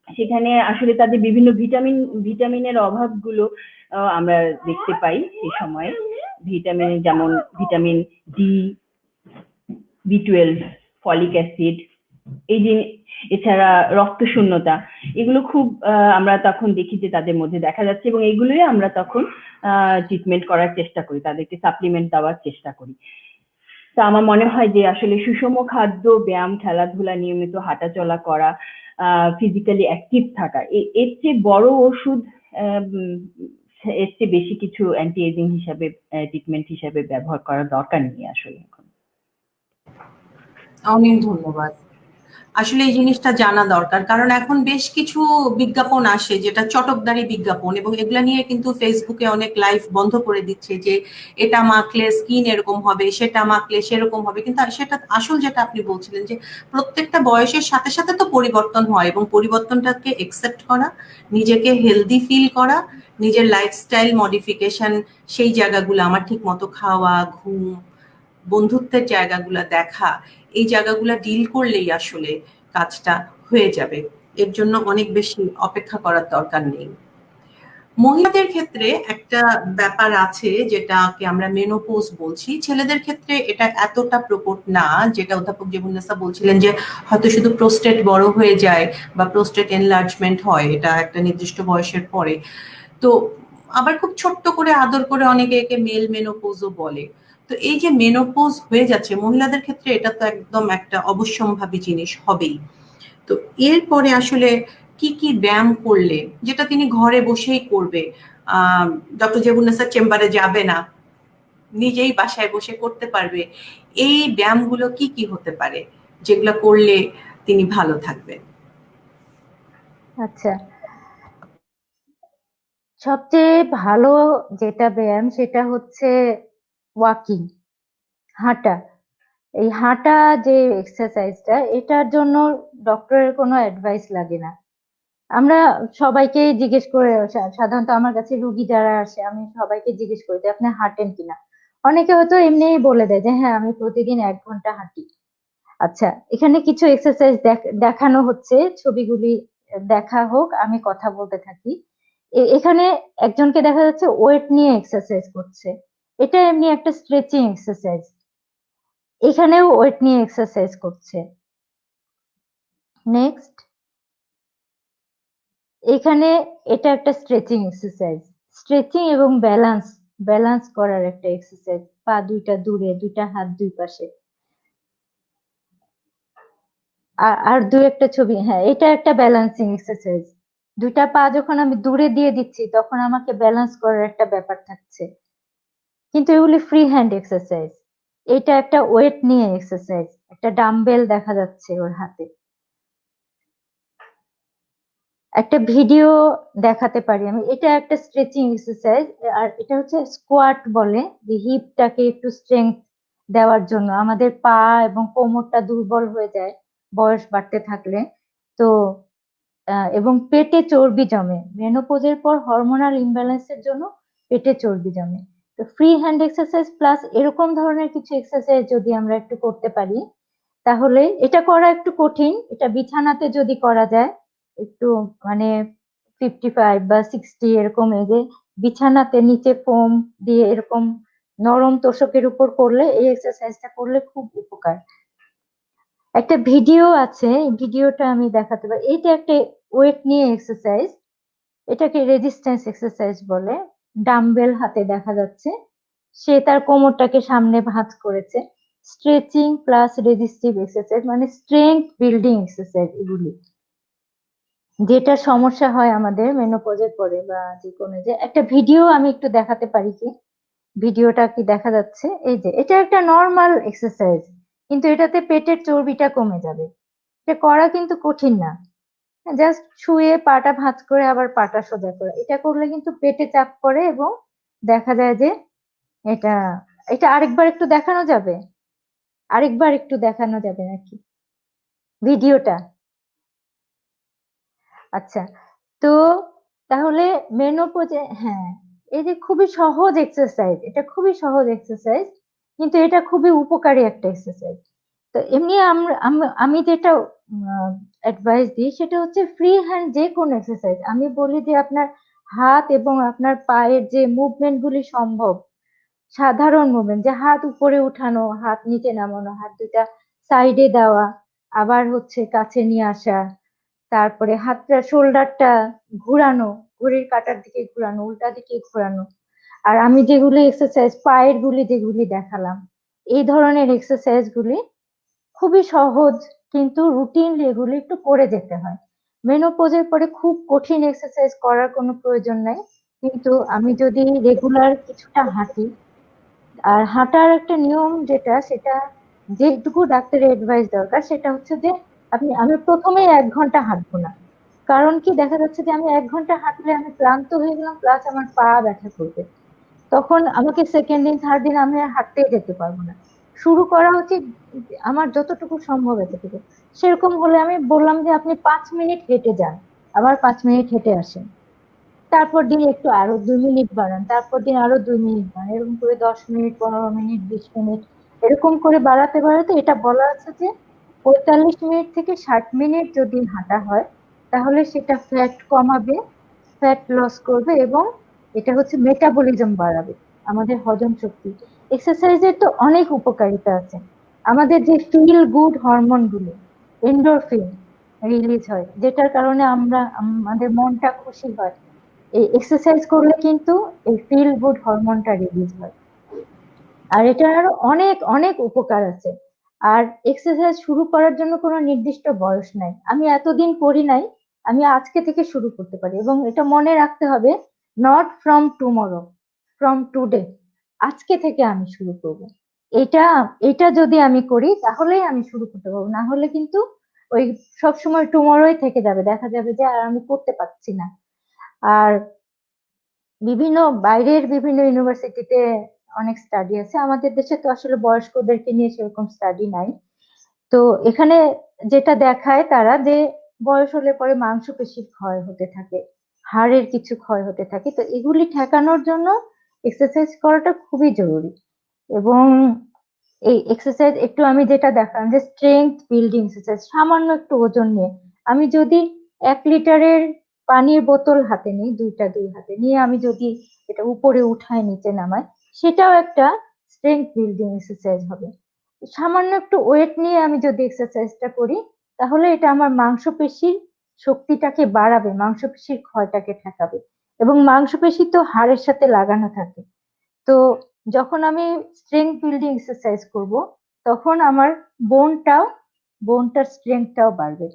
সেখানে আসলে তাদের বিভিন্ন ভিটামিনের অভাবগুলো আমরা দেখতে পাই সেই সময়ে। যেমন vitamin D, B12, folic acid, এছাড়া রক্ত শূন্যতা, এগুলো খুব আমরা তখন দেখি যে তাদের মধ্যে দেখা যাচ্ছে, এবং এগুলোই আমরা তখন ট্রিটমেন্ট করার চেষ্টা করি, তাদেরকে সাপ্লিমেন্ট দেওয়ার চেষ্টা করি। তা আমার মনে হয় যে আসলে সুষম খাদ্য, ব্যায়াম, খেলাধুলা, নিয়মিত হাঁটাচলা করা, ফিজিক্যালি অ্যাক্টিভ থাকা, এর চেয়ে বড় ওষুধ, এর চেয়ে বেশি কিছু অ্যান্টি এজিং হিসাবে, ট্রিটমেন্ট হিসাবে ব্যবহার করার দরকার নেই আসলে এখন। অনেক ধন্যবাদ। আসলে এই জিনিসটা জানা দরকার, কারণ এখন বেশ কিছু বিজ্ঞাপন আসে যেটা চটকদারি বিজ্ঞাপন, এবং এগুলা নিয়ে কিন্তু ফেসবুকে অনেক লাইভ বন্ধ করে দিচ্ছে যে এটা মাখলে স্কিন এরকম হবে, সেটা মাখলে সেরকম হবে, কিন্তু সেটা আসল যেটা আপনি বলছিলেন যে প্রত্যেকটা বয়সের সাথে সাথে তো পরিবর্তন হয়, এবং পরিবর্তনটাকে একসেপ্ট করা, নিজেকে হেলদি ফিল করা, নিজের লাইফস্টাইল মডিফিকেশন, সেই জায়গাগুলো আমার ঠিক মতো খাওয়া, ঘুম, বন্ধুত্বের জায়গাগুলো দেখা, এই জায়গাগুলো ডিল করলেই আসলে কাজটা হয়ে যাবে। এর জন্য অনেক বেশি অপেক্ষা করার দরকার নেই। মহিলাদের ক্ষেত্রে একটা ব্যাপার আছে যেটাকে আমরা মেনোপজ বলছি, ছেলেদের ক্ষেত্রে এটা এতটা প্রকট না, যেটা অধ্যাপক জেবুন্নেসা বলছিলেন যে হয়তো শুধু প্রোস্টেট বড় হয়ে যায় বা প্রোস্টেট এনলার্জমেন্ট হয়, এটা একটা নির্দিষ্ট বয়সের পরে। তো আবার খুব ছোট্ট করে আদর করে অনেকে একে মেল মেনোপোজও বলে। তো এই যে মেনোপোজ হয়ে যাচ্ছে মহিলাদের ক্ষেত্রে, এটা তো একদম একটা অবশ্যম্ভাবী জিনিস হবেই। তো এরপরে আসলে কি কি ব্যায়াম করলে, যেটা তিনি ঘরে বসেই করবে, ডক্টর জেবুন্নেসার চেম্বারে যাবে না, নিজেই বাসায় বসে করতে পারবে, এই ব্যায়ামগুলো কি কি হতে পারে যেগুলো করলে তিনি ভালো থাকবেন? আচ্ছা, সবচেয়ে ভালো যেটা ব্যায়াম সেটা হচ্ছে ওয়াকিং, হাঁটা। এই হাঁটা যে এক্সারসাইজটা, এটার জন্য ডক্টরের কোনো অ্যাডভাইস লাগে না। আমরা সবাইকে জিজ্ঞেস করে, সাধারণত আমার কাছে রুগী যারা আসে আমি সবাইকে জিজ্ঞেস করি যে আপনি হাঁটেন কিনা। অনেকে হয়তো এমনিই বলে দেয় যে হ্যাঁ আমি প্রতিদিন 1 ঘন্টা হাঁটি। আচ্ছা, এখানে কিছু এক্সারসাইজ দেখানো হচ্ছে, ছবিগুলি দেখা হোক, আমি কথা বলতে থাকি। এখানে একজনকে দেখা যাচ্ছে ওয়েট নিয়ে এক্সারসাইজ করছে, এটা এমনি একটা স্ট্রেচিং এক্সারসাইজ। এখানেও ওয়েট নিয়ে এক্সারসাইজ করছে। নেক্সট, এখানে এটা একটা স্ট্রেচিং এক্সারসাইজ, স্ট্রেচিং এবং ব্যালেন্স করার একটা এক্সারসাইজ, পা দুইটা দূরে, দুইটা হাত দুই পাশে। আর দুই একটা ছবি, হ্যাঁ এটা একটা ব্যালেন্সিং এক্সারসাইজ। দুইটা পা যখন আমি দূরে দিয়ে দিচ্ছি তখন আমাকে ব্যালেন্স করার একটা ব্যাপার থাকছে, কিন্তু এগুলি ফ্রি হ্যান্ড এক্সারসাইজ। এটা একটা ওয়েট নিয়ে এক্সারসাইজ, একটা ডাম্বেল দেখা যাচ্ছে ওর হাতে। একটা ভিডিও দেখাতে পারি আমি, এটা একটা স্ট্রেচিং এক্সারসাইজ। আর এটা হচ্ছে স্কোয়াট বলে, যে হিপটাকে একটু স্ট্রেংথ দেওয়ার জন্য, আমাদের পা এবং কোমরটা দুর্বল হয়ে যায় বয়স বাড়তে থাকলে। তো এবং পেটে চর্বি জমে। মেনোপজের পর হরমোনাল ইমব্যালেন্সের জন্য পেটে চর্বি জমে। তো ফ্রি হ্যান্ড এক্সারসাইজ প্লাস এরকম ধরনের কিছু এক্সারসাইজ যদি আমরা একটু করতে পারি, তাহলে এটা করা একটু কঠিন। এটা বিছানাতে যদি করা যায়, একটু মানে 55 বা 60 এরকম এজে বিছানাতে নিচে ফোম দিয়ে এরকম নরম তোশকের উপর করলে, এই এক্সারসাইজটা করলে খুব উপকার। একটা ভিডিও আছে, এই ভিডিওটা আমি দেখাতে পারি। এটা একটা ওয়েট নিয়ে এক্সারসাইজ, এটাকে রেজিস্ট্যান্স এক্সারসাইজ বলে। ডাম্বেল হাতে দেখা যাচ্ছে, সে তার কোমরটাকে সামনে ভাঁজ করেছে। স্ট্রেচিং প্লাস রেজিস্টিভ এক্সারসাইজ, মানে স্ট্রেংথ বিল্ডিং এক্সারসাইজ এগুলি। যেটা সমস্যা হয় আমাদের মেনোপজের পরে বা যে কোনো, যে একটা ভিডিও আমি একটু দেখাতে পারি কি? ভিডিওটা কি দেখা যাচ্ছে? এই যে এটা একটা নর্মাল এক্সারসাইজ, কিন্তু এটাতে পেটের চর্বিটা কমে যাবে। এটা করা কিন্তু কঠিন না, জাস্ট শুয়ে পাটা ভাঁজ করে আবার পাটা সোজা করে, এটা করলে কিন্তু পেটে চাপ পড়ে এবং দেখা যায় যে এটা এটা আরেকবার একটু দেখানো যাবে? আরেকবার একটু দেখানো যাবে নাকি ভিডিওটা? আচ্ছা, তো তাহলে মেনোপজে, হ্যাঁ, এই যে খুবই সহজ এক্সারসাইজ, এটা খুবই সহজ এক্সারসাইজ, কিন্তু এটা খুবই উপকারী একটা এক্সারসাইজ। তো এমনি আমি যেটা অ্যাডভাইস দিই সেটা হচ্ছে ফ্রি হ্যান্ড যে কোনো এক্সারসাইজ। আমি বলি যে আপনার হাত এবং আপনার পায়ের যে মুভমেন্ট গুলি সম্ভব, সাধারণ মুভমেন্ট, যে হাত উপরে উঠানো, হাত নিচে নামানো, হাত দুটা সাইডে দেওয়া, আবার হচ্ছে কাছে নিয়ে আসা, তারপরে হাতটা শোল্ডারটা ঘুরানো, ঘড়ির কাঁটার দিকে ঘুরানো, উল্টা দিকে ঘুরানো। আর আমি যেগুলি এক্সারসাইজ পায়ের গুলি যেগুলি দেখালাম, এই ধরনের এক্সারসাইজ গুলি খুবই সহজ, কিন্তু রুটিন এগুলি একটু করে যেতে হয়। মেনোপজের পরে খুব কঠিন এক্সারসাইজ করার কোনো প্রয়োজন নাই, কিন্তু আমি যদি রেগুলার কিছুটা হাঁটি, আর হাঁটার একটা নিয়ম যেটা, সেটা যেটুকু ডাক্তারের অ্যাডভাইস দরকার সেটা হচ্ছে যে আমি প্রথমেই 1 ঘন্টা হাঁটবো না। কারণ কি, দেখা যাচ্ছে যে আমি 1 ঘন্টা হাঁটলে আমি ক্লান্ত হয়ে গেলাম, প্লাস আমার পা ব্যথা করবে। তখন আমাকে সেকেন্ড দিন থার্ড দিন আমি আর হাঁটতেই যেতে পারবো না। শুরু করা উচিত আমার যতটুকু সম্ভব এতটুকু। সেরকম হলে আমি বললাম যে আপনি 5 মিনিট হেঁটে যান, আবার 5 মিনিট হেঁটে আসেন, তারপর দিন একটু আরো 2 মিনিট বাড়ান, তারপর দিন আরো 2 মিনিট বাড়ান, এরকম করে 10 মিনিট, 15 মিনিট, 20 মিনিট, এরকম করে বাড়াতে বাড়াতে, এটা বলা আছে যে 45 মিনিট থেকে 60 মিনিট যদি হাঁটা হয়, তাহলে সেটা ফ্যাট কমাবে, ফ্যাট লস করবে, এবং এটা হচ্ছে মেটাবলিজম বাড়াবে, আমাদের হজম শক্তি। এক্সারসাইজের তো অনেক উপকারিতা আছে। আমাদের যে ফিল গুড হরমোন গুলো, এন্ডোরফিন রিলিজ হয়, যেটার কারণে আমাদের মনটা খুশি হয়। এই এক্সারসাইজ করলে কিন্তু এই ফিল গুড হরমোনটা রিলিজ হয়। আর এটার আরো অনেক অনেক উপকার আছে। আর এক্সারসাইজ শুরু করার জন্য কোনো নির্দিষ্ট বয়স নাই। আমি এতদিন করি নাই, আমি আজকে থেকে শুরু করতে পারি, এবং এটা মনে রাখতে হবে, not from tomorrow, from today. আজকে থেকে আমি শুরু করব। এটা এটা যদি আমি করি তাহলেই আমি শুরু করতে পারবো, না হলে কিন্তু ওই সবসময় টুমরোই থেকে যাবে, দেখা যাবে যে আর আমি করতে পারছি না। আর বাইরের বিভিন্ন ইউনিভার্সিটিতে অনেক স্টাডি আছে, আমাদের দেশে তো আসলে বয়স্কদেরকে নিয়ে সেরকম স্টাডি নাই। তো এখানে যেটা দেখায় তারা, যে বয়স হলে পরে মাংসপেশির ক্ষয় হতে থাকে, হাড়ের কিছু ক্ষয় হতে থাকে, তো এগুলি ঠেকানোর জন্য এক্সারসাইজ করাটা খুবই জরুরি। এবং এই এক্সারসাইজ একটু আমি যেটা দেখলাম যে স্ট্রেংথ বিল্ডিং এক্সারসাইজ, সামান্য একটু ওজন নিয়ে, আমি যদি 1 লিটারের পানির বোতল হাতে নিই, দুই হাতে নিয়ে আমি যদি এটা উপরে উঠায় নিচে নামাই, সেটাও একটা স্ট্রেংথ বিল্ডিং এক্সারসাইজ হবে। সামান্য একটু ওয়েট নিয়ে আমি যদি এক্সারসাইজটা করি, তাহলে এটা আমার মাংসপেশির শক্তিটাকে বাড়াবে, মাংসপেশির ক্ষয়টাকে ঠেকাবে। এবং মাংসপেশি তো হাড়ের সাথে লাগানো থাকে। তো যখন আমি স্ট্রেংথ বিল্ডিং এক্সারসাইজ করব, তখন আমার বোনটাও বোনটার স্ট্রেংথটাও বাড়বে।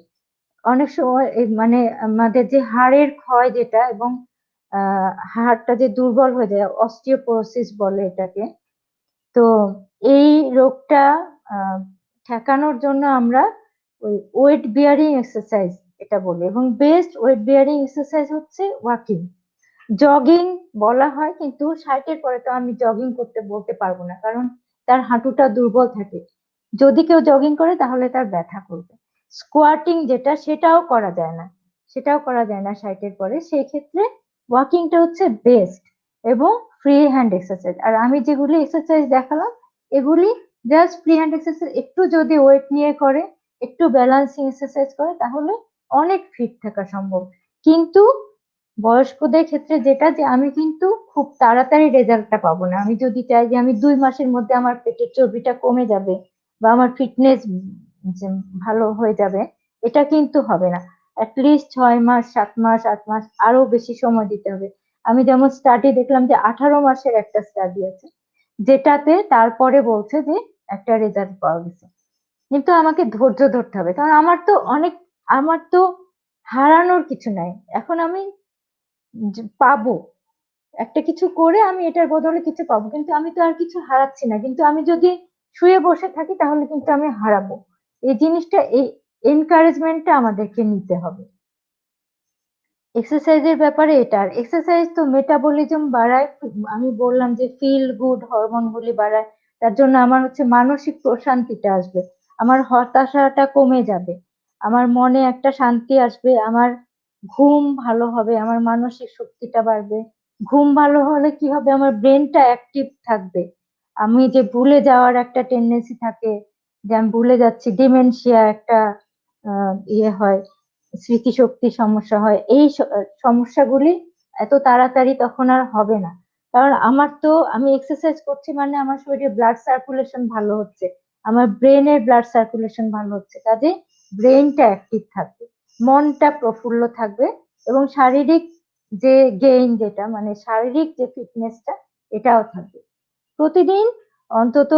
অনেক সময় মানে আমাদের যে হাড়ের ক্ষয় যেটা, এবং হাড়টা যে দুর্বল হয়ে যায়, অস্টিওপোরোসিস বলে এটাকে। তো এই রোগটা আহ, ঠেকানোর জন্য আমরা ওই ওয়েট বিয়ারিং এক্সারসাইজ এটা বলি, এবং বেস্ট ওয়েট বিয়ারিং এক্সারসাইজ হচ্ছে ওয়াকিং। জগিং বলা হয়, কিন্তু 60-এর পরে তো আমি জগিং করতে বলতে পারবো না, কারণ তার হাঁটুটা দুর্বল থাকে। যদি কেউ জগিং করে তাহলে তার ব্যথা করবে। স্কোয়াটিং যেটা, সেটাও করা যায় না। সেটাও করা যায় না 60-এর পরে, সেই ক্ষেত্রে ওয়াকিংটা হচ্ছে বেস্ট এবং ফ্রি হ্যান্ড এক্সারসাইজ। আর আমি যেগুলি এক্সারসাইজ দেখালাম এগুলি জাস্ট ফ্রি হ্যান্ড এক্সারসাইজ, একটু যদি ওয়েট নিয়ে করে, একটু ব্যালেন্সিং এক্সারসাইজ করে, তাহলে অনেক ফিট থাকা সম্ভব। কিন্তু বয়স্কদের ক্ষেত্রে যেটা, যে আমি কিন্তু খুব তাড়াতাড়ি রেজাল্টটা পাবো না। আমি যদি চাই যে আমি 2 মাসের মধ্যে আমার পেটের চর্বিটা কমে যাবে বা আমার ফিটনেস ভালো হয়ে যাবে, এটা কিন্তু হবে না। অ্যাটলিস্ট 6 মাস, 7 মাস, 8 মাস, আরো বেশি সময় দিতে হবে। আমি যেমন স্টাডি দেখলাম যে 18 মাসের একটা স্টাডি আছে, যেটাতে তারপরে বলছে যে একটা রেজাল্ট পাওয়া গেছে। কিন্তু আমাকে ধৈর্য ধরতে হবে, কারণ আমার তো হারানোর কিছু নাই। এখন আমি পাবো একটা কিছু করে, আমি এটার বদলে কিছু পাবো, কিন্তু আমি তো আর কিছু হারাচ্ছি না। কিন্তু আমি যদি শুয়ে বসে থাকি তাহলে কিন্তু আমি হারাবো। এই জিনিসটা, এই এনকারেজমেন্টটা আমাদেরকে নিতে হবে। এক্সারসাইজের ব্যাপারে এটা, আর এক্সারসাইজ তো মেটাবলিজম বাড়ায়। আমি বললাম যে ফিল গুড হরমোন গুলি বাড়ায়, তার জন্য আমার হচ্ছে মানসিক প্রশান্তিটা আসবে, আমার হতাশাটা কমে যাবে, আমার মনে একটা শান্তি আসবে, আমার ঘুম ভালো হবে, আমার মানসিক শক্তিটা বাড়বে। ঘুম ভালো হলে কি হবে, আমার ব্রেনটা অ্যাক্টিভ থাকবে। আমি যে ভুলে যাওয়ার একটা টেন্ডেন্সি থাকে, যে আমি ভুলে যাচ্ছি, ডিমেনশিয়া একটা ইয়ে হয়, স্মৃতিশক্তির সমস্যা হয়, এই সমস্যাগুলি এত তাড়াতাড়ি তখন আর হবে না। কারণ আমি এক্সারসাইজ করছি মানে আমার শরীরে ব্লাড সার্কুলেশন ভালো হচ্ছে, আমার ব্রেনের ব্লাড সার্কুলেশন ভালো হচ্ছে, কাজে ব্রেনটা অ্যাক্টিভ থাকবে, মনটা প্রফুল্ল থাকবে, এবং শারীরিক যে গেইন, যেটা মানে শারীরিক যে ফিটনেসটা, এটাও থাকবে। প্রতিদিন অন্তত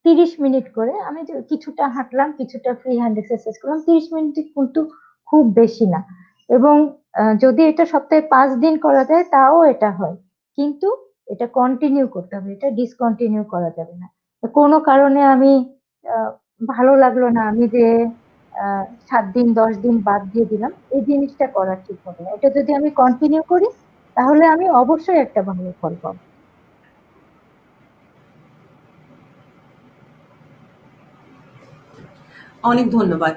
30 মিনিট করে আমি কিছুটা হাঁটলাম, কিছুটা ফ্রি হ্যান্ড এক্সারসাইজ করলাম, 30 মিনিট কিন্তু খুব বেশি না। এবং যদি এটা সপ্তাহে 5 দিন করা যায় তাও এটা হয়, কিন্তু এটা কন্টিনিউ করতে হবে, এটা ডিসকন্টিনিউ করা যাবে না। তো কোনো কারণে আমি ভালো লাগলো না, আমি যে 7 দিন 10 দিন বাদ দিয়ে দিলাম, এই জিনিসটা করা ঠিক হবে না। এটা যদি আমি কন্টিনিউ করি তাহলে আমি অবশ্যই একটা ভালো ফল পাবো। অনেক ধন্যবাদ।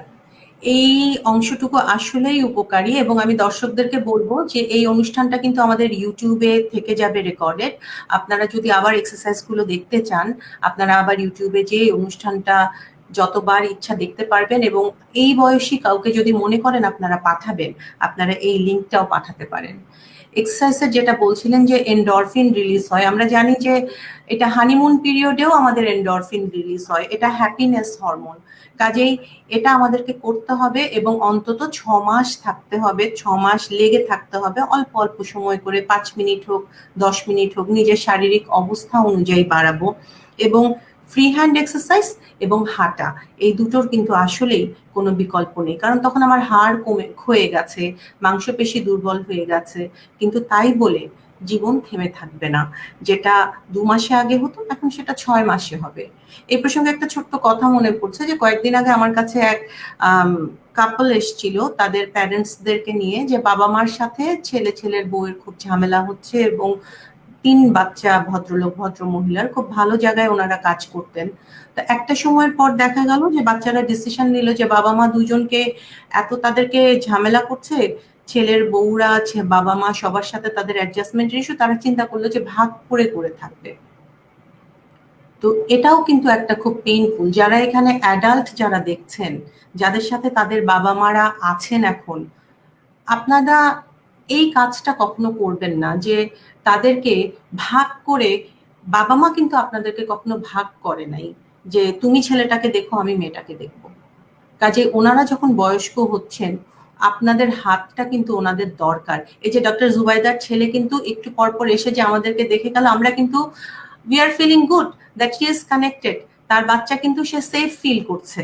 এই অংশটুকু আসলেই উপকারী এবং আমি দর্শকদেরকে বলবো যে এই অনুষ্ঠানটা কিন্তু আমাদের ইউটিউবে থেকে যাবে রেকর্ডেড। আপনারা যদি আবার এক্সারসাইজ গুলো দেখতে চান, আপনারা আবার ইউটিউবে যে অনুষ্ঠানটা যতবার ইচ্ছা দেখতে পারবেন, এবং এই বয়সী কাউকে যদি মনে করেন আপনারা পাঠাবেন, আপনারা এই লিঙ্কটাও পাঠাতে পারেন। এক্সারসাইজের যেটা বলছিলেন যে এন্ডরফিন রিলিজ হয়, আমরা জানি যে এটা হানিমুন পিরিয়ডেও আমাদের এন্ডরফিন রিলিজ হয়, এটা হ্যাপিনেস হরমোন। কাজেই এটা আমাদেরকে করতে হবে এবং অন্তত 6 মাস থাকতে হবে, 6 মাস লেগে থাকতে হবে, অল্প অল্প সময় করে 5 মিনিট হোক 10 মিনিট হোক, নিজের শারীরিক অবস্থা অনুযায়ী বাড়াবো। এবং ফ্রি হ্যান্ড এক্সারসাইজ এবং হাঁটা, এই দুটোর কিন্তু আসলেই কোনো বিকল্প নেই, কারণ তখন আমার হাড় ক্ষয়ে গেছে, মাংসপেশি দুর্বল হয়ে গেছে, কিন্তু তাই বলে জীবন থেমে থাকবে না। যেটা 2 মাসে আগে হতো এখন সেটা 6 মাসে হবে। এই প্রসঙ্গে একটা ছোট্ট কথা মনে পড়ছে যে কয়েকদিন আগে আমার কাছে এক কাপল এসছিল তাদের প্যারেন্টসদেরকে নিয়ে, যে বাবা মার সাথে ছেলের বউয়ের খুব ঝামেলা হচ্ছে, এবং 3 বাচ্চা, ভদ্রলোক ভদ্র মহিলার, খুব ভালো জায়গায় ওনারা কাজ করতেন। তো একটা সময়ের পর দেখা গেল যে বাচ্চারা ডিসিশন নিল যে বাবা মা দুজনকে এত তাদেরকে ঝামেলা করছে, ছেলের বউরা বাবা মা সবার সাথে তাদের অ্যাডজাস্টমেন্টের ইস্যু, তারা চিন্তা করলো যে ভাগ করে থাকবে। তো এটাও কিন্তু একটা খুব পেইনফুল। যারা এখানে অ্যাডাল্ট যারা দেখছেন, যাদের সাথে তাদের বাবা মারা আছেন এখন, আপনারা এই কাজটা কখনো করবেন না যে তাদেরকে ভাগ করে। বাবা মা কিন্তু আপনাদেরকে কখনো ভাগ করে নাই যে তুমি ছেলেটাকে দেখো আমি মেয়েটাকে দেখবো। কাজে ওনারা যখন বয়স্ক হচ্ছেন, আপনাদের হাতটা কিন্তু ওনাদের দরকার। এই যে ডক্টর জুবাইদার ছেলে কিন্তু একটু পরপর এসে যে আমাদেরকে দেখে গেল, আমরা কিন্তু we are feeling good that he is connected. তার বাচ্চা কিন্তু সে সেফ ফিল করছে,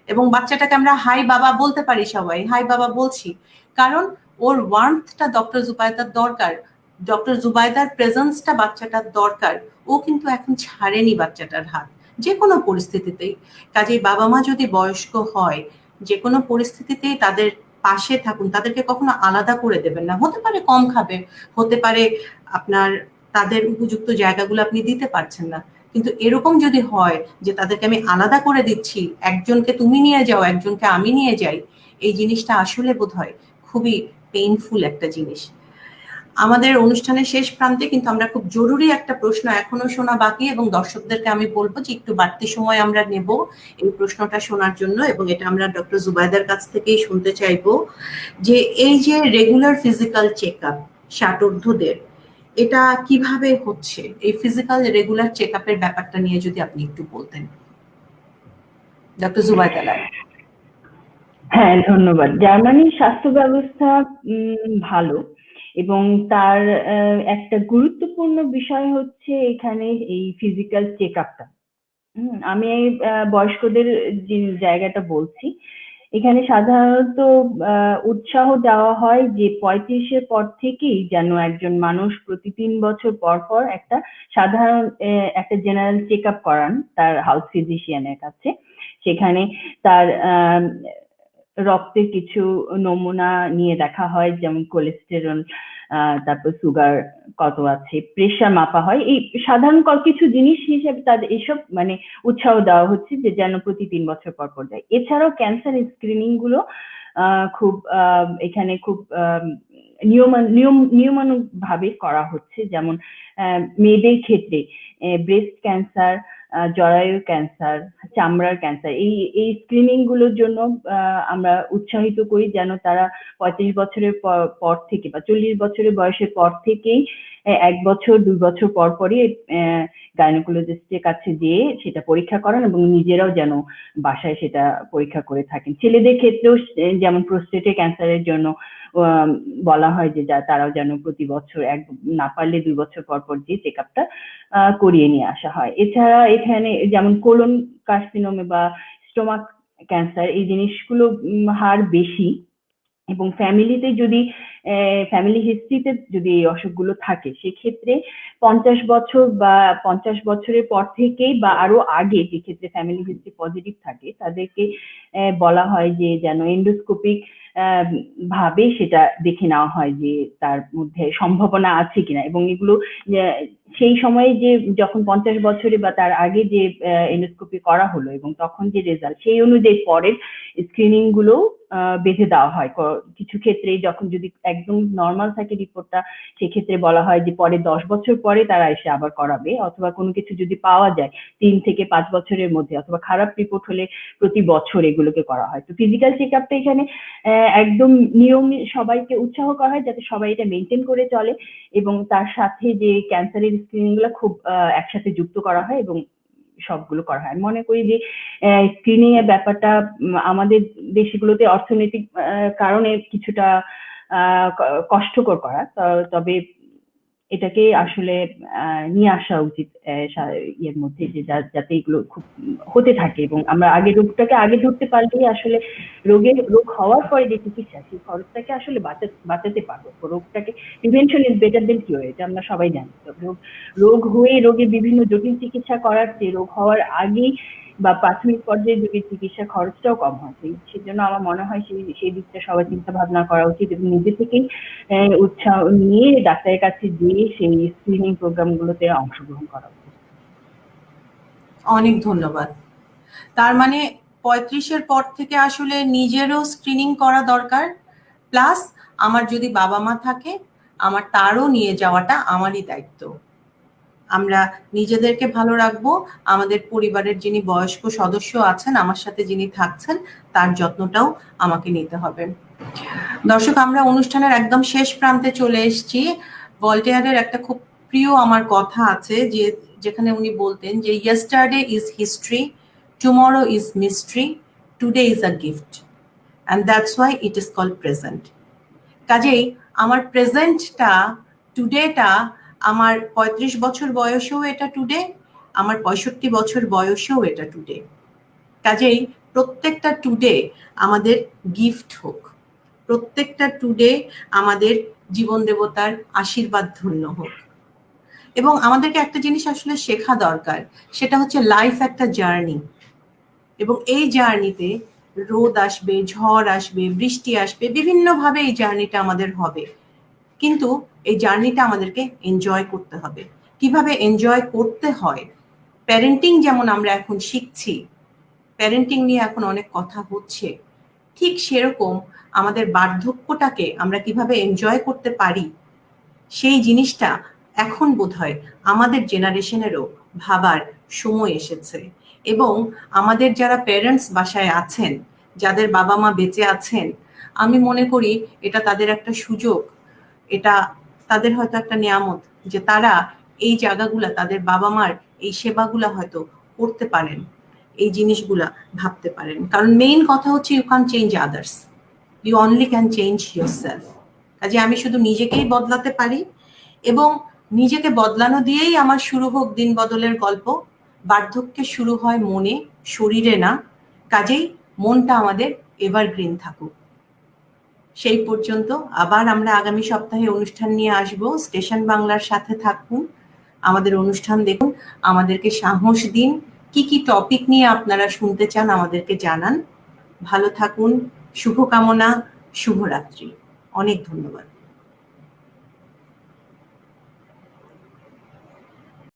এবং বাচ্চাটাকে আমরা হাই বাবা বলতে পারি, সবাই হাই বাবা বলছি, কারণ ওর ওয়ার্মথটা ডক্টর জুবাইদার দরকার, ডক্টর জুবাইদার প্রেজেন্সটা বাচ্চাটার দরকার। ও কিন্তু এখন ছাড়েনি বাচ্চাটার হাত যে কোনো পরিস্থিতিতেই। কাজেই বাবা মা যদি বয়স্ক হয়, যে কোনো পরিস্থিতিতেই তাদের পাশে থাকুন, তাদেরকে কখনো আলাদা করে দেবেন না। হতে পারে কম খাবে, হতে পারে আপনার তাদের উপযুক্ত জায়গাগুলো আপনি দিতে পারছেন না, কিন্তু এরকম যদি হয় যে তাদেরকে আমি আলাদা করে দিচ্ছি, একজনকে তুমি নিয়ে যাও একজনকে আমি নিয়ে যাই, এই জিনিসটা আসলে বোধহয় খুবই পেইনফুল একটা জিনিস। আমাদের অনুষ্ঠানের শেষ প্রান্তে কিন্তু আমরা খুব জরুরি একটা প্রশ্ন এখনো শোনা বাকি, এবং দর্শকদেরকে আমি বলবো যে একটু বাড়তি সময় আমরা নেব এই প্রশ্নটা শোনার জন্য, এবং এটা আমরা ডক্টর জুবাইদার কাছ থেকেই শুনতে চাইবো যে এই যে রেগুলার ফিজিক্যাল চেক আপ ষাটোর্ধ্বদের, এটা কিভাবে হচ্ছে? এই ফিজিক্যাল রেগুলার চেক আপের ব্যাপারটা নিয়ে যদি আপনি একটু বলতেন ডক্টর জুবাইদা আলাল। হ্যাঁ, ধন্যবাদ। জার্মানির স্বাস্থ্য ব্যবস্থা ভালো, এবং তার একটা গুরুত্বপূর্ণ বিষয় হচ্ছে এখানে এই ফিজিক্যাল চেক আপটা। আমি বয়স্কদের যে জায়গাটা বলছি, এখানে সাধারণত উৎসাহ দেওয়া হয় যে 35-এর পর থেকেই যেন একজন মানুষ প্রতি 3 বছর পর পর একটা সাধারণ একটা জেনারেল চেক আপ করান তার হাউস ফিজিশিয়ানের কাছে। সেখানে তার রক্তের কিছু নমুনা নিয়ে দেখা হয়, যেমন কোলেস্টেরল, তারপর সুগার কত আছে, প্রেশার মাপা হয়। এই সাধারণ কিছু জিনিস হিসেবে তাদের এসব মানে উৎসাহ দেওয়া হচ্ছে যে যেন প্রতি 3 বছর পর পর যায়। এছাড়াও ক্যান্সার স্ক্রিনিং গুলো খুব এখানে খুব নিয়মানুগ ভাবে করা হচ্ছে। যেমন মেয়েদের ক্ষেত্রে ব্রেস্ট ক্যান্সার, জরায়ুর ক্যান্সার, চামড়ার ক্যান্সার, এই স্ক্রিনিং গুলোর জন্য আমরা উৎসাহিত করি যেন তারা 35 বছরের পর থেকে বা 40 বছরের বয়সের পর থেকেই 1 বছর 2 বছর পর পরই গাইনোকোলজিস্টের কাছে যেয়ে সেটা পরীক্ষা করান, এবং নিজেরাও যেন বাসায় সেটা পরীক্ষা করে থাকেন। ছেলেদের ক্ষেত্রেও যেমন প্রোস্টেটের ক্যান্সারের জন্য বলা হয় যে তারাও যেন প্রতি বছর না পারলে 2 বছর পর পর যে চেক আপটা করিয়ে নিয়ে আসা হয়। এছাড়া এখানে যেমন কোলন কার্সিনোমা বা স্টোমাক ক্যান্সার, এই জিনিসগুলো হার বেশি, এবং ফ্যামিলিতে যদি ফ্যামিলি হিস্ট্রিতে যদি এই অসুখগুলো থাকে সেক্ষেত্রে 50 বছর বা 50 বছরের পর থেকেই বা আরো আগে যে ক্ষেত্রে ফ্যামিলি হিস্ট্রি পজিটিভ থাকে তাদেরকে বলা হয় যে যেন এন্ডোস্কোপিক ভাবে সেটা দেখে নেওয়া হয় যে তার মধ্যে সম্ভাবনা আছে কিনা। এবং এগুলো সেই সময়ে যে যখন 50 বছরে বা তার আগে যে এন্ডোস্কোপি করা হলো এবং তখন যে রেজাল্ট, সেই অনুযায়ী পরের স্ক্রিনিং গুলো বেঁধে দেওয়া হয়। কিছু ক্ষেত্রে যখন যদি একদম নর্মাল থাকে রিপোর্টটা, সেক্ষেত্রে বলা হয় যে পরে 10 বছর পরে তারা এসে আবার করাবে, অথবা কোনো কিছু যদি পাওয়া যায় 3 থেকে 5 বছরের মধ্যে, অথবা খারাপ রিপোর্ট হলে প্রতি বছর এগুলোকে করা হয়। তো ফিজিক্যাল চেক আপটা এখানে একদম নিয়মে সবাইকে উৎসাহ করা হয় যাতে সবাই এটা মেনটেন করে চলে, এবং তার সাথে যে ক্যান্সারের স্ক্রিনিং গুলো খুব একসাথে যুক্ত করা হয় এবং সবগুলো করা হয়। আমি মনে করি যে স্ক্রিনিং এর ব্যাপারটা আমাদের দেশগুলোতে অর্থনৈতিক কারণে কিছুটা কষ্টকর করা, তবে এটাকে আসলে নিয়ে আসা উচিত ইয়ের মধ্যে, যে যাতে এগুলো খুব হতে থাকে, এবং আমরা রোগটাকে আগে ধরতে পারলেই আসলে রোগ হওয়ার পরে যে চিকিৎসা, সেই খরচটাকে আসলে বাঁচাতে পারবো। রোগটাকে prevention is better than cure, এটা আমরা সবাই জানি। রোগ হয়ে রোগের বিভিন্ন জটিল চিকিৎসা করার চেয়ে রোগ হওয়ার আগেই বা প্রাথমিক পর্যায়ে যদি চিকিৎসা খরচটাও কম হয়, সেজন্য আমার মনে হয় সেই দিকটা সবাই চিন্তা ভাবনা করা উচিত, এবং নিজে থেকেই উৎসাহ নিয়ে ডাক্তারের কাছে গিয়ে সেই স্ক্রিনিং প্রোগ্রাম গুলোতে অংশগ্রহণ করা উচিত। অনেক ধন্যবাদ। তার মানে 35-এর পর থেকে আসলে নিজেরও স্ক্রিনিং করা দরকার, প্লাস আমার যদি বাবা মা থাকে আমার তারও নিয়ে যাওয়াটা আমারই দায়িত্ব। আমরা নিজেদেরকে ভালো রাখবো, আমাদের পরিবারের যিনি বয়স্ক সদস্য আছেন আমার সাথে যিনি থাকছেন তার যত্নটাও আমাকে নিতে হবে। দর্শক, আমরা অনুষ্ঠানের একদম শেষ প্রান্তে চলে এসেছি। ভলটেয়ারের একটা খুব প্রিয় আমার কথা আছে যেখানে উনি বলতেন যে yesterday is history, tomorrow is mystery, today is a gift, and that's why it is called present. কাজেই আমার প্রেজেন্টটা, টুডেটা, আমার 35 বছর বয়সেও এটা টুডে, আমার 65 বছর বয়সেও এটা টুডে। কাজেই প্রত্যেকটা টুডে আমাদের গিফট হোক, প্রত্যেকটা টুডে আমাদের জীবন দেবতার আশীর্বাদ ধন্য হোক। এবং আমাদেরকে একটা জিনিস আসলে শেখা দরকার, সেটা হচ্ছে লাইফ একটা জার্নি, এবং এই জার্নিতে রোদ আসবে, ঝড় আসবে, বৃষ্টি আসবে, বিভিন্নভাবে এই জার্নিটা আমাদের হবে, কিন্তু এই জার্নিটা আমাদেরকে এনজয় করতে হবে। কিভাবে এনজয় করতে হয়, প্যারেন্টিং যেমন আমরা এখন শিখছি, প্যারেন্টিং নিয়ে এখন অনেক কথা হচ্ছে, ঠিক সেরকম আমাদের বার্ধক্যটাকে আমরা কিভাবে এনজয় করতে পারি সেই জিনিসটা এখন বোধহয় আমাদের জেনারেশনেরও ভাবার সময় এসেছে। এবং আমাদের যারা প্যারেন্টস বাসায় আছেন, যাদের বাবা মা বেঁচে আছেন, আমি মনে করি এটা তাদের একটা সুযোগ, এটা তাদের হয়তো একটা নিয়ামত যে তারা এই জায়গাগুলা, তাদের বাবা মার এই সেবাগুলা হয়তো করতে পারেন, এই জিনিসগুলা ভাবতে পারেন। কারণ মেইন কথা হচ্ছে you can change others, you only can change yourself. কাজে আমি শুধু নিজেকেই বদলাতে পারি, এবং নিজেকে বদলানো দিয়েই আমার শুরু হোক দিন বদলের গল্প। বার্ধক্যে শুরু হয় মনে, শরীরে না। কাজেই মনটা আমাদের এভারগ্রিন থাকুক। সেই পর্যন্ত আবার আমরা আগামী সপ্তাহে অনুষ্ঠান নিয়ে আসব। স্টেশন বাংলার সাথে থাকুন, আমাদের অনুষ্ঠান দেখুন, আমাদেরকে সাহস দিন। কি কি টপিক নিয়ে আপনারা শুনতে চান আমাদেরকে জানান। ভালো থাকুন, শুভকামনা, শুভরাত্রি। অনেক ধন্যবাদ।